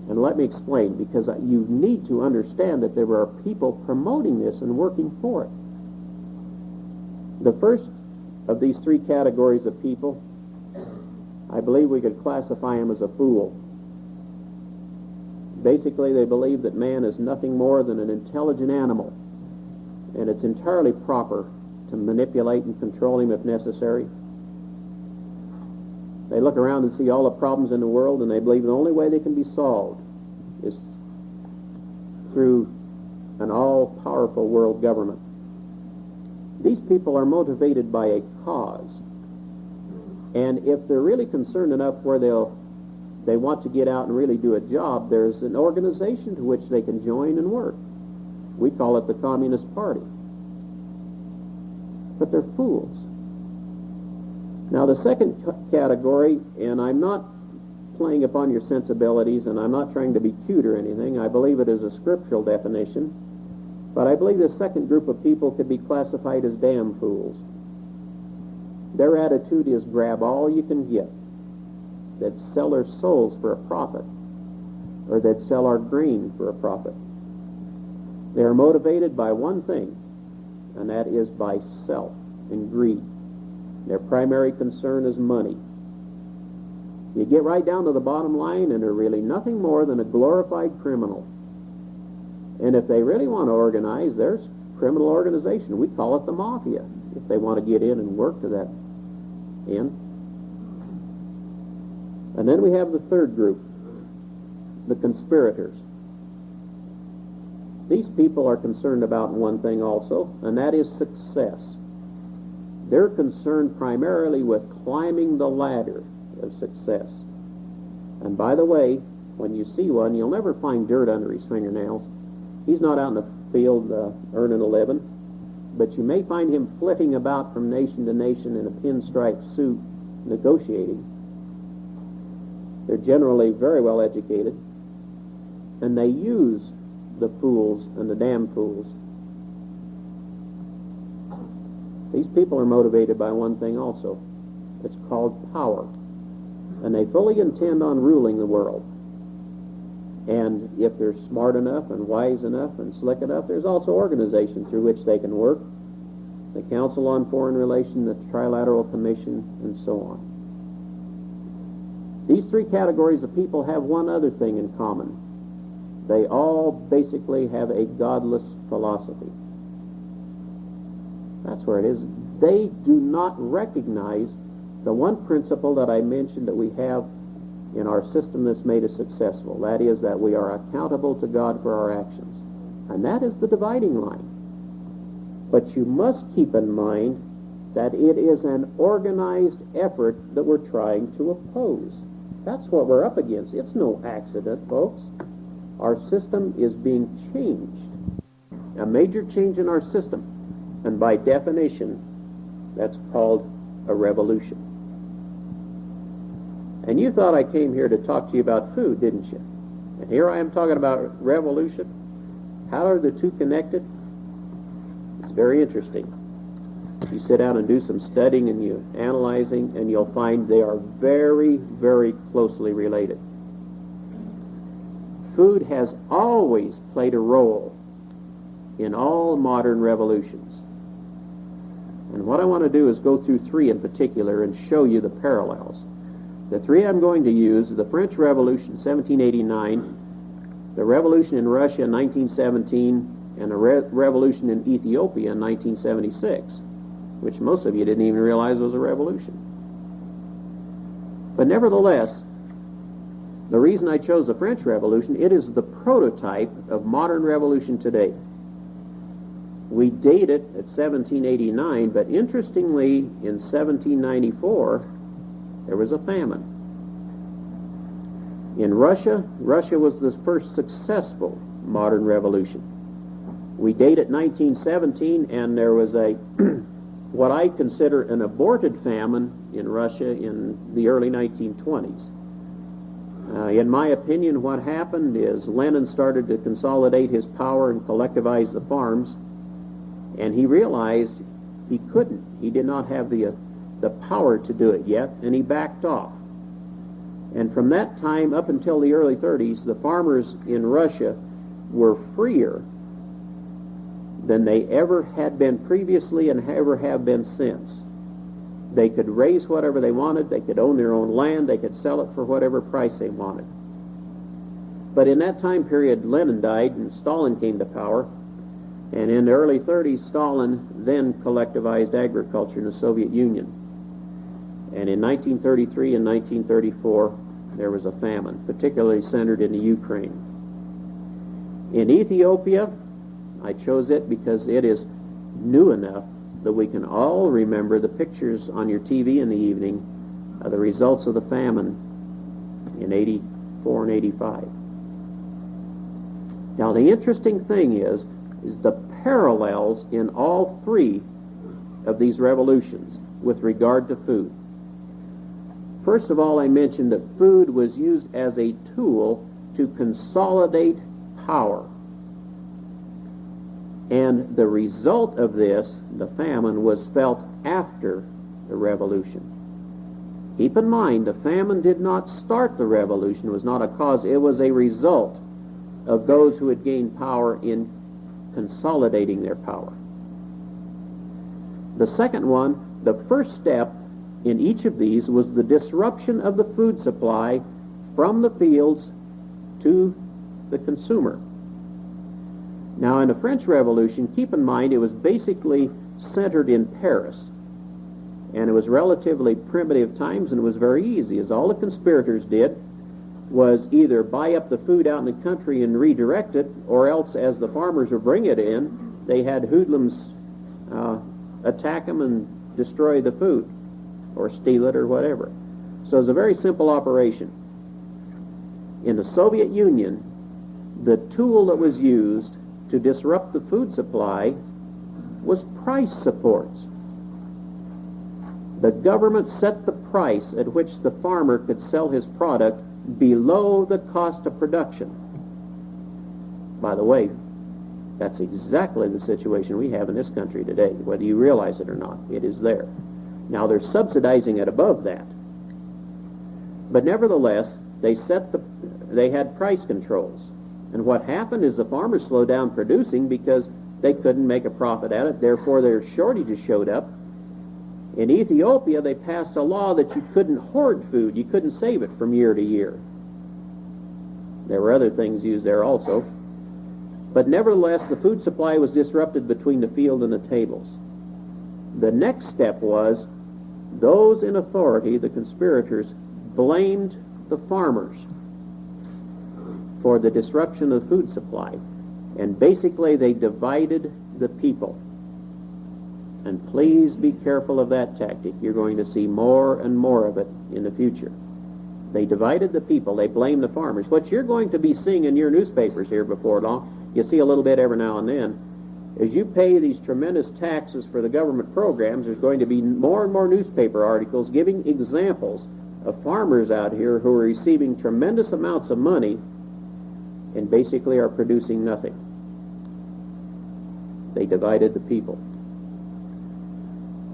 And let me explain, because you need to understand that there are people promoting this and working for it. The first of these three categories of people, I believe we could classify them as a fool. Basically, they believe that man is nothing more than an intelligent animal, and it's entirely proper to manipulate and control him if necessary. They look around and see all the problems in the world, and they believe the only way they can be solved is through an all-powerful world government. These people are motivated by a cause. And if they're really concerned enough where they want to get out and really do a job, there's an organization to which they can join and work. We call it the Communist Party. But they're fools. Now, the second category, and I'm not playing upon your sensibilities, and I'm not trying to be cute or anything. I believe it is a scriptural definition. But I believe this second group of people could be classified as damn fools. Their attitude is grab all you can get. They'd sell their souls for a profit, or they'd sell our grain for a profit. They are motivated by one thing, and that is by self and greed. Their primary concern is money. You get right down to the bottom line, and they're really nothing more than a glorified criminal. And if they really want to organize, there's criminal organization. We call it the mafia, if they want to get in and work to that end. And then we have the third group, the conspirators. These people are concerned about one thing also, and that is success. They're concerned primarily with climbing the ladder of success. And by the way, when you see one, you'll never find dirt under his fingernails. He's not out in the field earning a living, but you may find him flitting about from nation to nation in a pinstripe suit negotiating. They're generally very well educated, and they use the fools and the damn fools. These people are motivated by one thing also. It's called power. And they fully intend on ruling the world. And if they're smart enough and wise enough and slick enough, there's also organization through which they can work. The Council on Foreign Relations, the Trilateral Commission, and so on. These three categories of people have one other thing in common. They all basically have a godless philosophy. That's where it is. They do not recognize the one principle that I mentioned that we have in our system that's made us successful. That is that we are accountable to God for our actions. And that is the dividing line. But you must keep in mind that it is an organized effort that we're trying to oppose. That's what we're up against. It's no accident, folks. Our system is being changed. A major change in our system. And by definition, that's called a revolution. And you thought I came here to talk to you about food, didn't you? And here I am talking about revolution. How are the two connected? It's very interesting. You sit down and do some studying and you analyzing, and you'll find they are very, very closely related. Food has always played a role in all modern revolutions. And what I want to do is go through three in particular and show you the parallels. The three I'm going to use are the French Revolution, 1789, the Revolution in Russia in 1917, and the Revolution in Ethiopia in 1976, which most of you didn't even realize was a revolution. But nevertheless, the reason I chose the French Revolution, it is the prototype of modern revolution today. We date it at 1789, but interestingly, in 1794, there was a famine. In Russia was the first successful modern revolution. We date it 1917, and there was a what I consider an aborted famine in Russia in the early 1920s. In my opinion, what happened is Lenin started to consolidate his power and collectivize the farms, and he realized he couldn't. He did not have the power to do it yet, and he backed off. And from that time up until the early 30s, the farmers in Russia were freer than they ever had been previously and ever have been since. They could raise whatever they wanted, they could own their own land, they could sell it for whatever price they wanted. But in that time period, Lenin died and Stalin came to power, and in the early 30s, Stalin then collectivized agriculture in the Soviet Union. And in 1933 and 1934, there was a famine, particularly centered in the Ukraine. In Ethiopia, I chose it because it is new enough that we can all remember the pictures on your TV in the evening of the results of the famine in 84 and 85. Now, the interesting thing is the parallels in all three of these revolutions with regard to food. First of all, I mentioned that food was used as a tool to consolidate power. And the result of this, the famine, was felt after the revolution. Keep in mind, the famine did not start the revolution. It was not a cause. It was a result of those who had gained power in consolidating their power. The second one, the first step in each of these was the disruption of the food supply from the fields to the consumer. Now, in the French Revolution, keep in mind it was basically centered in Paris, and it was relatively primitive times, and it was very easy, as all the conspirators did was either buy up the food out in the country and redirect it, or else, as the farmers would bring it in, they had hoodlums attack them and destroy the food, or steal it, or whatever. So it's a very simple operation. In the Soviet Union, the tool that was used to disrupt the food supply was price supports. The government set the price at which the farmer could sell his product below the cost of production. By the way, That's exactly the situation we have in this country today, whether you realize it or not. It is there. Now, they're subsidizing it above that. But nevertheless, they had price controls. And what happened is the farmers slowed down producing because they couldn't make a profit at it. Therefore, their shortages showed up. In Ethiopia, they passed a law that you couldn't hoard food. You couldn't save it from year to year. There were other things used there also. But nevertheless, the food supply was disrupted between the field and the tables. The next step was those in authority, the conspirators, blamed the farmers for the disruption of food supply. And basically, they divided the people. And please be careful of that tactic. You're going to see more and more of it in the future. They divided the people. They blamed the farmers. What you're going to be seeing in your newspapers here before long, you see a little bit every now and then, as you pay these tremendous taxes for the government programs, there's going to be more and more newspaper articles giving examples of farmers out here who are receiving tremendous amounts of money and basically are producing nothing. They divided the people.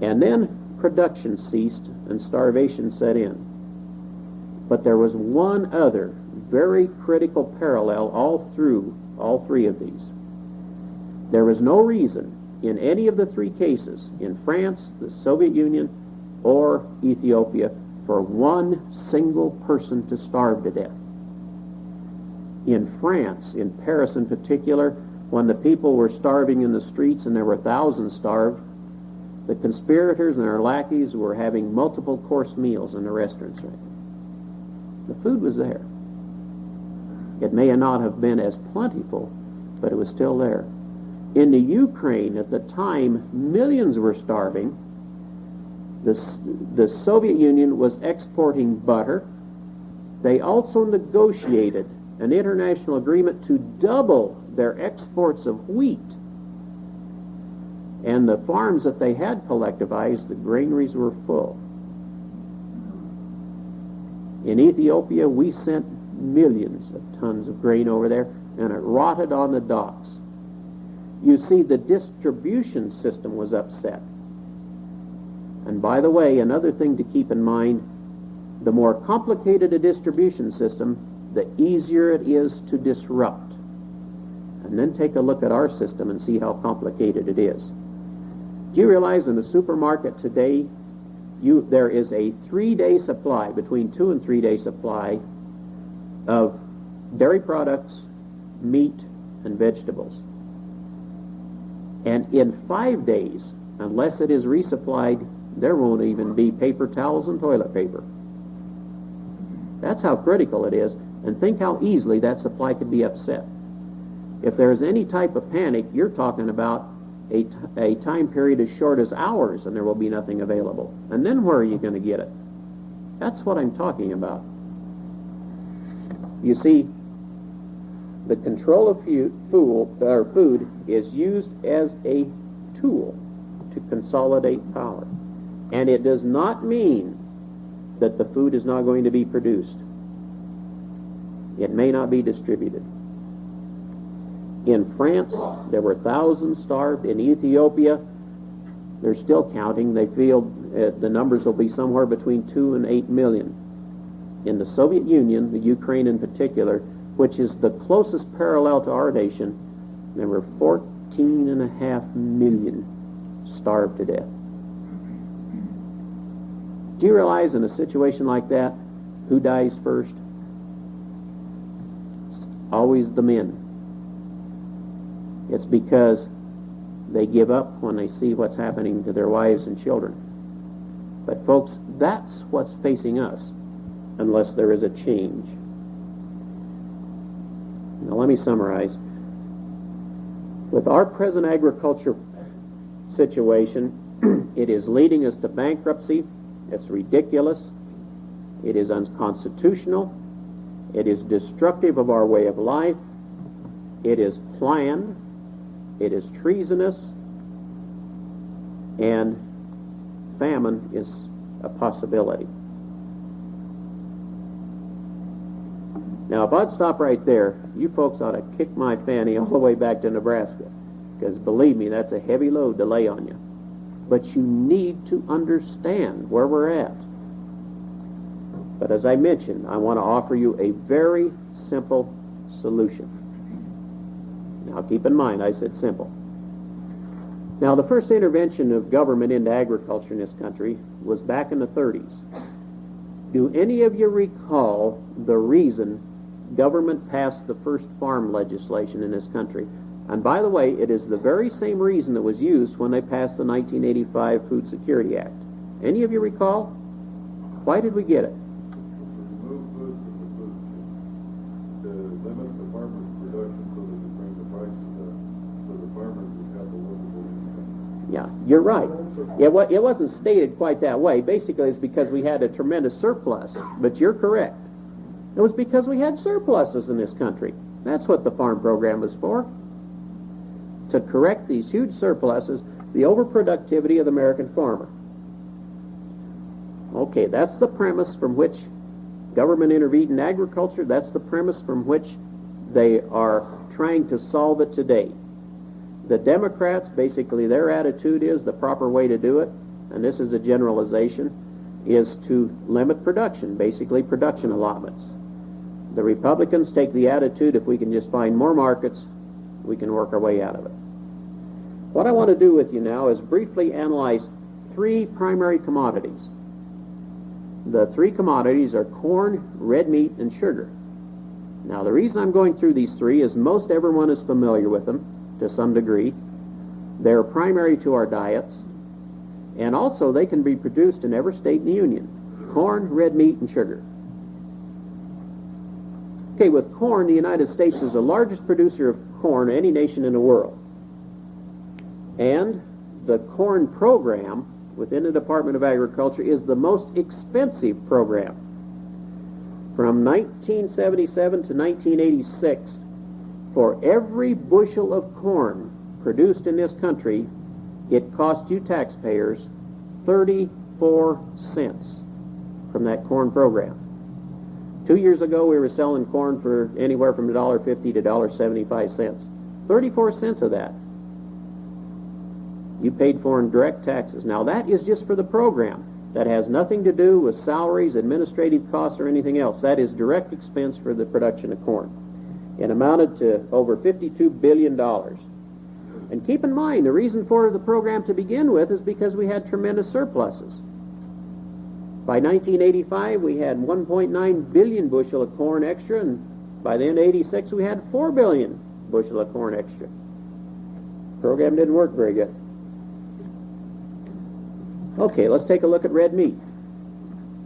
And then production ceased and starvation set in. But there was one other very critical parallel all through all three of these. There was no reason in any of the three cases, in France, the Soviet Union, or Ethiopia, for one single person to starve to death. In France, in Paris in particular, when the people were starving in the streets and there were thousands starved, the conspirators and their lackeys were having multiple course meals in the restaurants. The food was there. It may not have been as plentiful, but it was still there. In the Ukraine at the time, millions were starving. The Soviet Union was exporting butter. They also negotiated an international agreement to double their exports of wheat. And the farms that they had collectivized, the granaries were full. In Ethiopia, we sent millions of tons of grain over there, and it rotted on the docks. You see, the distribution system was upset. And by the way, another thing to keep in mind, the more complicated a distribution system, the easier it is to disrupt. And then take a look at our system and see how complicated it is. Do you realize in the supermarket today, there is a 3-day supply, between 2 and 3-day supply, of dairy products, meat, and vegetables. And in 5 days, unless it is resupplied, there won't even be paper towels and toilet paper. That's how critical it is, and think how easily that supply could be upset. If there's any type of panic, you're talking about a time period as short as hours, and there will be nothing available. And then where are you going to get it? That's what I'm talking about. You see, the control of food is used as a tool to consolidate power. And it does not mean that the food is not going to be produced. It may not be distributed. In France, there were thousands starved. In Ethiopia, they're still counting. They feel the numbers will be somewhere between 2 and 8 million. In the Soviet Union, the Ukraine in particular, which is the closest parallel to our nation, there were 14.5 million starved to death. Do you realize in a situation like that, who dies first? It's always the men. It's because they give up when they see what's happening to their wives and children. But folks, that's what's facing us, unless there is a change. Now let me summarize. With our present agriculture situation, it is leading us to bankruptcy. It's ridiculous. It is unconstitutional. It is destructive of our way of life. It is planned. It is treasonous. And famine is a possibility. Now, if I'd stop right there, you folks ought to kick my fanny all the way back to Nebraska, because believe me, that's a heavy load to lay on you. But you need to understand where we're at. But as I mentioned, I want to offer you a very simple solution. Now, keep in mind, I said simple. Now, the first intervention of government into agriculture in this country was back in the 30s. Do any of you recall the reason government passed the first farm legislation in this country? And by the way, it is the very same reason that was used when they passed the 1985 Food Security Act. Any of you recall? Why did we get it? Remove food from the food chain. To limit the farmer's production so that it brings the prices up, so the farmers would have a livable income. Yeah, you're right. It wasn't stated quite that way. Basically, it's because we had a tremendous surplus. But you're correct. It was because we had surpluses in this country. That's what the farm program was for. To correct these huge surpluses, the overproductivity of the American farmer. Okay, that's the premise from which government intervened in agriculture. That's the premise from which they are trying to solve it today. The Democrats, basically their attitude is the proper way to do it, and this is a generalization, is to limit production, basically production allotments. The Republicans take the attitude, if we can just find more markets, we can work our way out of it. What I want to do with you now is briefly analyze three primary commodities. The three commodities are corn, red meat, and sugar. Now, the reason I'm going through these three is most everyone is familiar with them to some degree. They're primary to our diets, and also they can be produced in every state in the Union. Corn, red meat, and sugar. Okay, with corn, the United States is the largest producer of corn of any nation in the world. And the corn program within the Department of Agriculture is the most expensive program. From 1977 to 1986, for every bushel of corn produced in this country, it cost you taxpayers 34 cents from that corn program. 2 years ago, we were selling corn for anywhere from $1.50 to $1.75. 34 cents of that you paid for in direct taxes. Now, that is just for the program. That has nothing to do with salaries, administrative costs, or anything else. That is direct expense for the production of corn. It amounted to over $52 billion. And keep in mind, the reason for the program to begin with is because we had tremendous surpluses. By 1985, we had 1.9 billion bushel of corn extra, and by the end of 86, we had 4 billion bushel of corn extra. The program didn't work very good. Okay, let's take a look at red meat.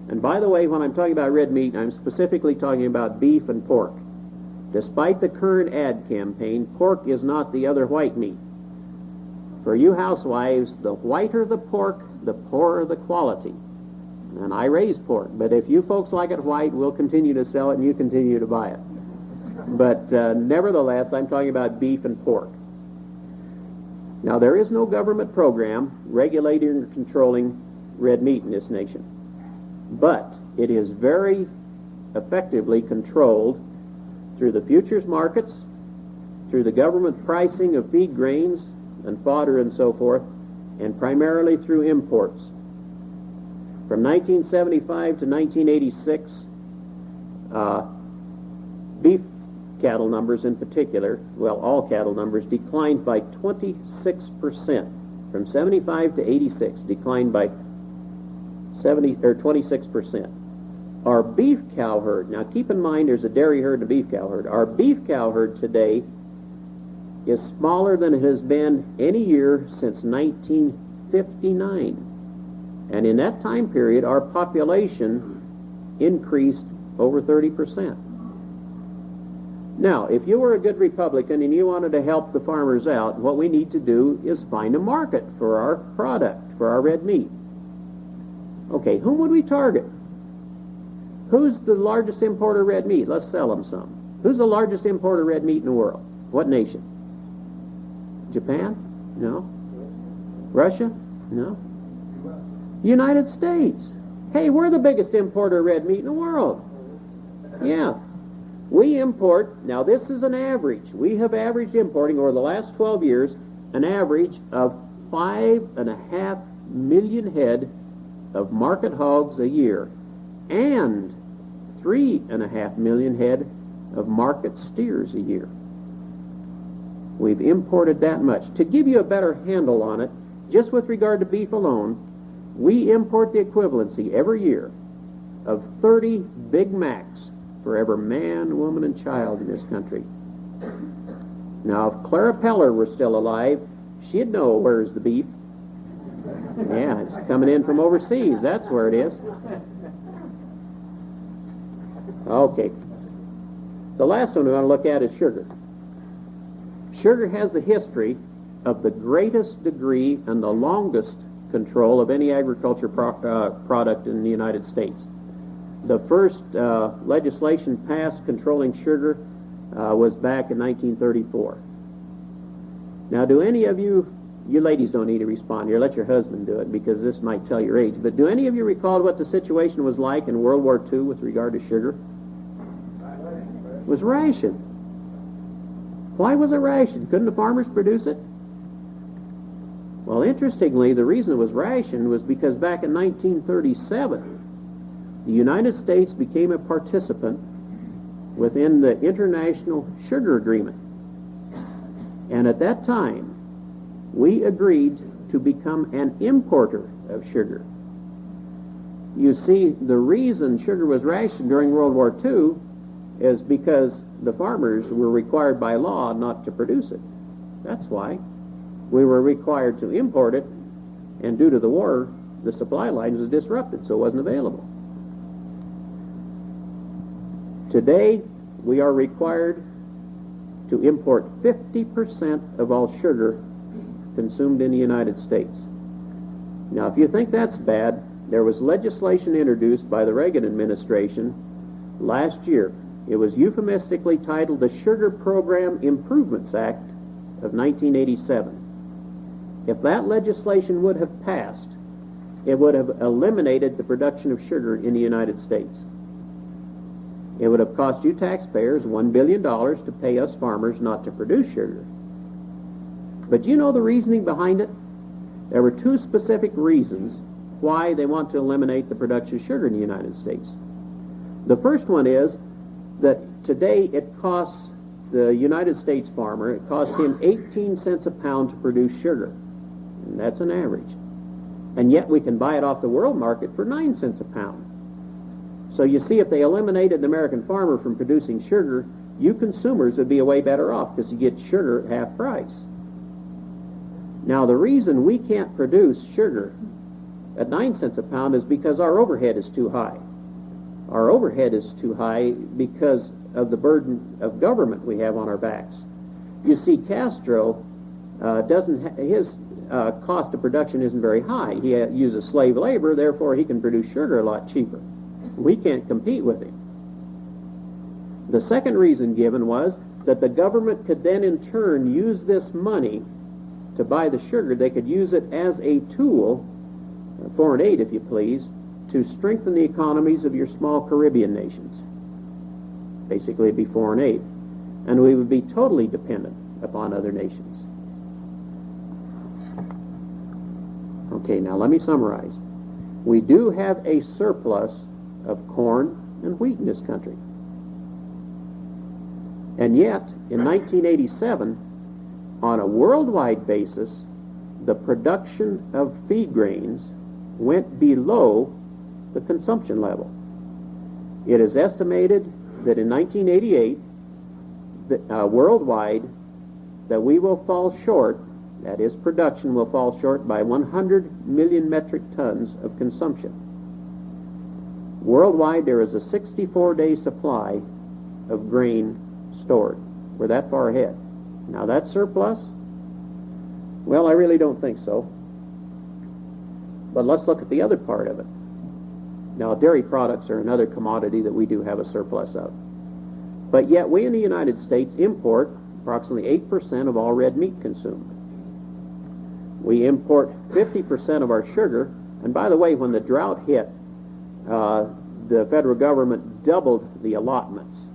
And by the way, when I'm talking about red meat, I'm specifically talking about beef and pork. Despite the current ad campaign, pork is not the other white meat. For you housewives, the whiter the pork, the poorer the quality. And I raise pork, but if you folks like it white, we'll continue to sell it and you continue to buy it. But nevertheless, I'm talking about beef and pork. Now, there is no government program regulating or controlling red meat in this nation. But it is very effectively controlled through the futures markets, through the government pricing of feed grains and fodder and so forth, and primarily through imports. From 1975 to 1986, beef cattle numbers in particular, well, all cattle numbers, declined by 26%. From 75 to 86, declined by 26%. Our beef cow herd, now keep in mind there's a dairy herd and a beef cow herd. Our beef cow herd today is smaller than it has been any year since 1959. And in that time period, our population increased over 30%. Now, if you were a good Republican and you wanted to help the farmers out, what we need to do is find a market for our product, for our red meat. Okay, whom would we target? Who's the largest importer of red meat? Let's sell them some. Who's the largest importer of red meat in the world? What nation? Japan? No. Russia? No. United States. Hey, we're the biggest importer of red meat in the world. Yeah. We import, now this is an average. We have averaged importing over the last 12 years an average of 5.5 million head of market hogs a year and 3.5 million head of market steers a year. We've imported that much. To give you a better handle on it, just with regard to beef alone, we import the equivalency every year of 30 Big Macs for every man, woman, and child in this country. Now, if Clara Peller were still alive, she'd know where's the beef. Yeah, it's coming in from overseas. That's where it is. Okay. The last one we want to look at is sugar. Sugar has the history of the greatest degree and the longest control of any agriculture product in the United States. The first legislation passed controlling sugar was back in 1934. Now, do any of you ladies don't need to respond here, let your husband do it because this might tell your age, but do any of you recall what the situation was like in World War II with regard to sugar? It was rationed. Why was it rationed? Couldn't the farmers produce it? Well, interestingly, the reason it was rationed was because back in 1937, the United States became a participant within the International Sugar Agreement. And at that time, we agreed to become an importer of sugar. You see, the reason sugar was rationed during World War II is because the farmers were required by law not to produce it. That's why. We were required to import it, and due to the war, the supply lines was disrupted, so it wasn't available. Today, we are required to import 50% of all sugar consumed in the United States. Now, if you think that's bad, there was legislation introduced by the Reagan administration last year. It was euphemistically titled the Sugar Program Improvements Act of 1987. If that legislation would have passed, it would have eliminated the production of sugar in the United States. It would have cost you taxpayers $1 billion to pay us farmers not to produce sugar. But do you know the reasoning behind it? There were two specific reasons why they want to eliminate the production of sugar in the United States. The first one is that today it costs the United States farmer, it costs him 18 cents a pound to produce sugar. And that's an average. And yet we can buy it off the world market for 9 cents a pound. So you see, if they eliminated the American farmer from producing sugar, you consumers would be way better off because you get sugar at half price. Now, the reason we can't produce sugar at 9 cents a pound is because our overhead is too high. Our overhead is too high because of the burden of government we have on our backs. You see, Castro his cost of production isn't very high. He uses slave labor, therefore he can produce sugar a lot cheaper. We can't compete with him. The second reason given was that the government could then in turn use this money to buy the sugar. They could use it as a tool, foreign aid if you please, to strengthen the economies of your small Caribbean nations. Basically it'd be foreign aid. And we would be totally dependent upon other nations. Okay, now let me summarize. We do have a surplus of corn and wheat in this country. And yet, in 1987, on a worldwide basis, the production of feed grains went below the consumption level. It is estimated that in 1988, worldwide, that we will fall short, that is, production will fall short by 100 million metric tons of consumption. Worldwide, there is a 64-day supply of grain stored. We're that far ahead. Now, that surplus? Well, I really don't think so. But let's look at the other part of it. Now, dairy products are another commodity that we do have a surplus of. But yet, we in the United States import approximately 8% of all red meat consumed. We import 50% of our sugar. And by the way, when the drought hit, the federal government doubled the allotments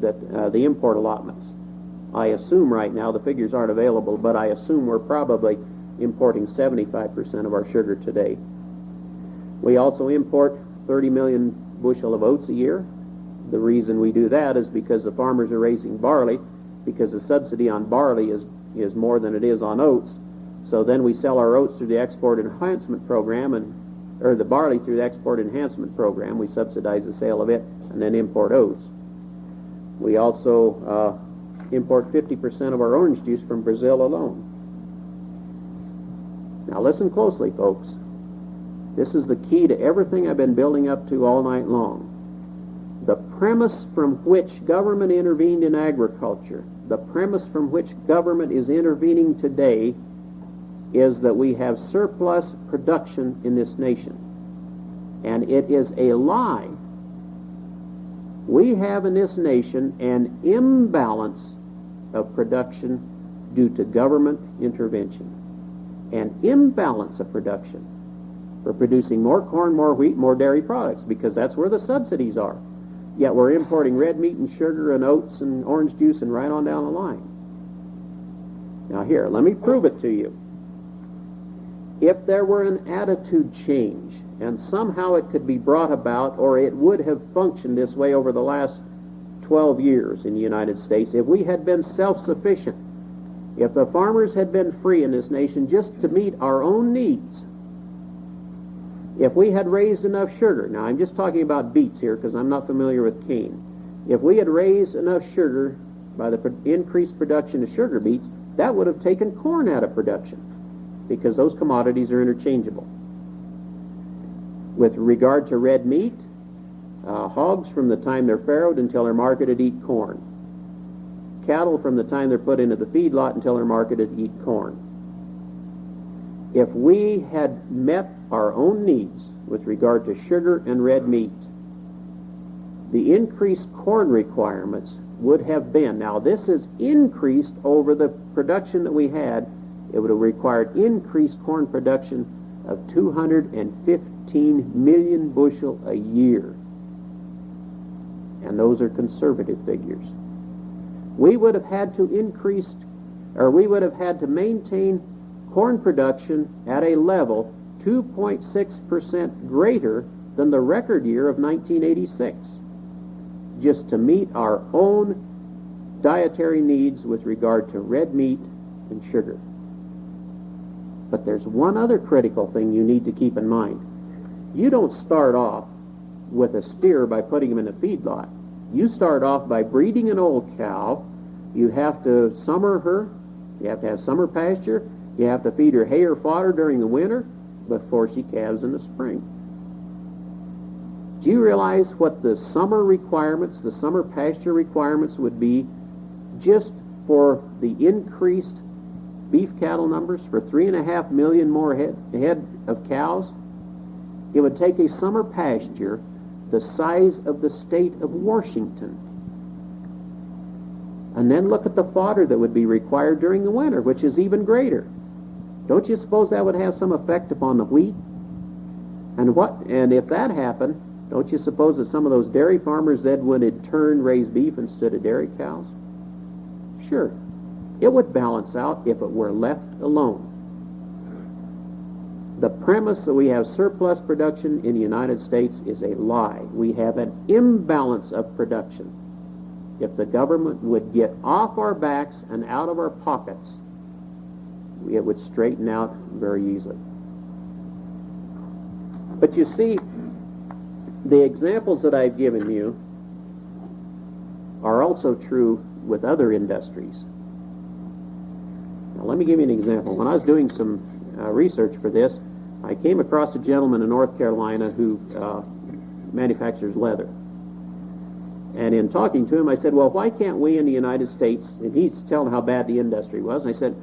that the import allotments. I assume right now, the figures aren't available, but I assume we're probably importing 75% of our sugar today. We also import 30 million bushel of oats a year. The reason we do that is because the farmers are raising barley, because the subsidy on barley is more than it is on oats. So then we sell our oats through the export enhancement program, or the barley through the export enhancement program. We subsidize the sale of it and then import oats. We also import 50% of our orange juice from Brazil alone. Now listen closely, folks. This is the key to everything I've been building up to all night long. The premise from which government intervened in agriculture, the premise from which government is intervening today, is that we have surplus production in this nation. And it is a lie. We have in this nation an imbalance of production due to government intervention. An imbalance of production. We're producing more corn, more wheat, more dairy products, because that's where the subsidies are. Yet we're importing red meat and sugar and oats and orange juice and right on down the line. Now here, let me prove it to you. If there were an attitude change, and somehow it could be brought about, or it would have functioned this way over the last 12 years in the United States, if we had been self-sufficient, if the farmers had been free in this nation just to meet our own needs, if we had raised enough sugar, now I'm just talking about beets here because I'm not familiar with cane. If we had raised enough sugar by the increased production of sugar beets, that would have taken corn out of production because those commodities are interchangeable. With regard to red meat, hogs from the time they're farrowed until they're marketed eat corn. Cattle from the time they're put into the feedlot until they're marketed eat corn. If we had met our own needs with regard to sugar and red meat, the increased corn requirements would have been, now this is increased over the production that we had, it would have required increased corn production of 215 million bushel a year. And those are conservative figures. We would have had to maintain corn production at a level 2.6% greater than the record year of 1986, just to meet our own dietary needs with regard to red meat and sugar. But there's one other critical thing you need to keep in mind. You don't start off with a steer by putting him in a feedlot. You start off by breeding an old cow. You have to summer her. You have to have summer pasture. You have to feed her hay or fodder during the winter before she calves in the spring. Do you realize what the summer requirements, the summer pasture requirements would be just for the increased beef cattle numbers, for 3.5 million more head of cows? It would take a summer pasture the size of the state of Washington. And then look at the fodder that would be required during the winter, which is even greater. Don't you suppose that would have some effect upon the wheat? And if that happened, don't you suppose that some of those dairy farmers then would in turn raise beef instead of dairy cows? Sure. It would balance out if it were left alone. The premise that we have surplus production in the United States is a lie. We have an imbalance of production. If the government would get off our backs and out of our pockets, it would straighten out very easily. But you see, the examples that I've given you are also true with other industries. Now, let me give you an example. When I was doing some research for this, I came across a gentleman in North Carolina who manufactures leather. And in talking to him, I said, well, why can't we in the United States, and he's telling how bad the industry was, and I said,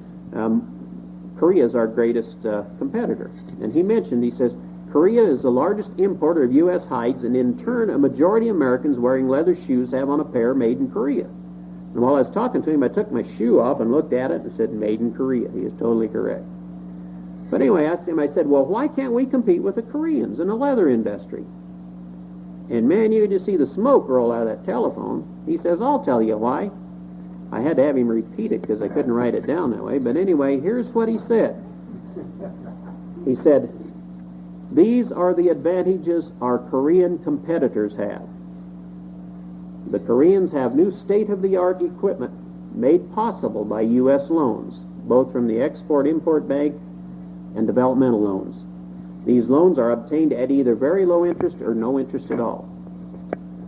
Korea is our greatest competitor. And he says, Korea is the largest importer of U.S. hides, and in turn, a majority of Americans wearing leather shoes have on a pair made in Korea. And while I was talking to him, I took my shoe off and looked at it and said, made in Korea. He is totally correct. But anyway, I asked him, I said, well, why can't we compete with the Koreans in the leather industry? And man, you could just see the smoke roll out of that telephone. He says, I'll tell you why. I had to have him repeat it because I couldn't write it down that way. But anyway, here's what he said. He said, these are the advantages our Korean competitors have. The Koreans have new state-of-the-art equipment made possible by U.S. loans, both from the Export-Import Bank and developmental loans. These loans are obtained at either very low interest or no interest at all.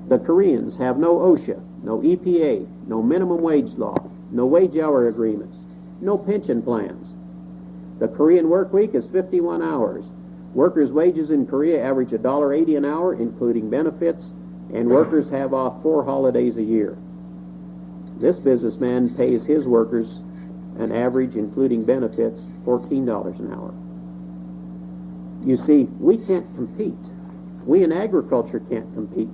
The Koreans have no OSHA, no EPA, no minimum wage law, no wage hour agreements, no pension plans. The Korean work week is 51 hours. Workers' wages in Korea average $1.80 an hour, including benefits, and workers have off 4 holidays a year. This businessman pays his workers an average, including benefits, $14 an hour. You see, we can't compete. We in agriculture can't compete.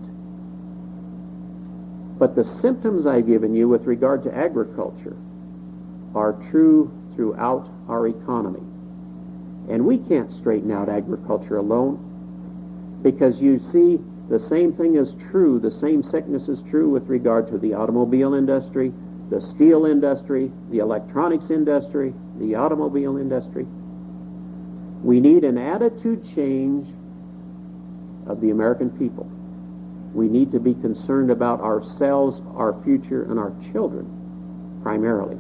But the symptoms I've given you with regard to agriculture are true throughout our economy. And we can't straighten out agriculture alone, because you see, the same thing is true, the same sickness is true with regard to the automobile industry, the steel industry, the electronics industry, the automobile industry. We need an attitude change of the American people. We need to be concerned about ourselves, our future, and our children, primarily.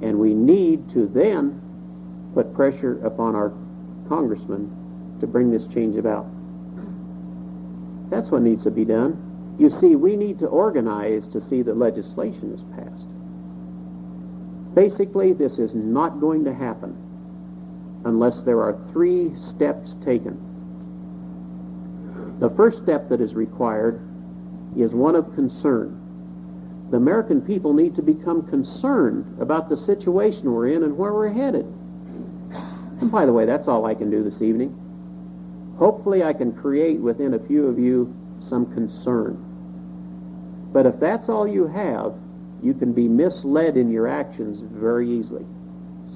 And we need to then put pressure upon our congressmen to bring this change about. That's what needs to be done. You see, we need to organize to see that legislation is passed. Basically, this is not going to happen unless there are 3 steps taken. The first step that is required is one of concern. The American people need to become concerned about the situation we're in and where we're headed. And by the way, that's all I can do this evening. Hopefully I can create within a few of you some concern. But if that's all you have, you can be misled in your actions very easily.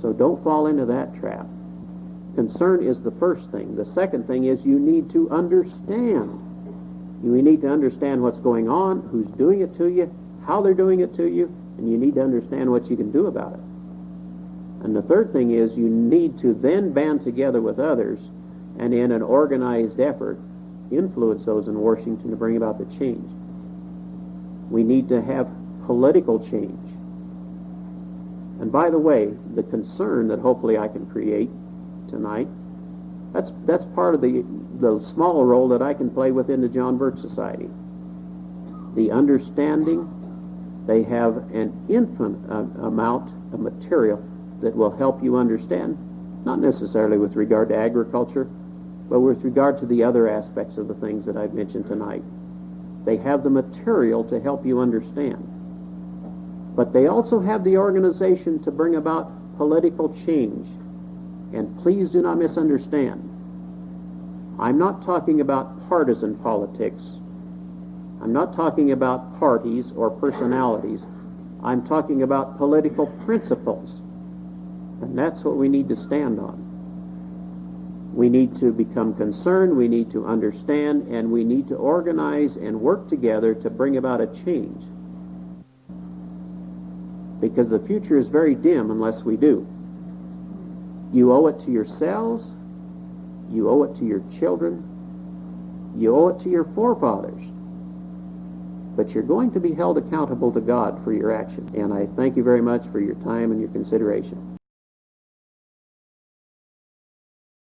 So don't fall into that trap. Concern is the first thing. The second thing is you need to understand. You need to understand what's going on, who's doing it to you, how they're doing it to you, and you need to understand what you can do about it. And the third thing is you need to then band together with others and in an organized effort influence those in Washington to bring about the change. We need to have political change. And by the way, the concern that hopefully I can create tonight, that's part of the small role that I can play within the John Birch Society. The understanding, they have an infinite amount of material that will help you understand, not necessarily with regard to agriculture, but with regard to the other aspects of the things that I've mentioned tonight. They have the material to help you understand. But they also have the organization to bring about political change. And please do not misunderstand. I'm not talking about partisan politics. I'm not talking about parties or personalities. I'm talking about political principles. And that's what we need to stand on. We need to become concerned, we need to understand, and we need to organize and work together to bring about a change. Because the future is very dim unless we do. You owe it to yourselves, you owe it to your children, you owe it to your forefathers. But you're going to be held accountable to God for your action. And I thank you very much for your time and your consideration.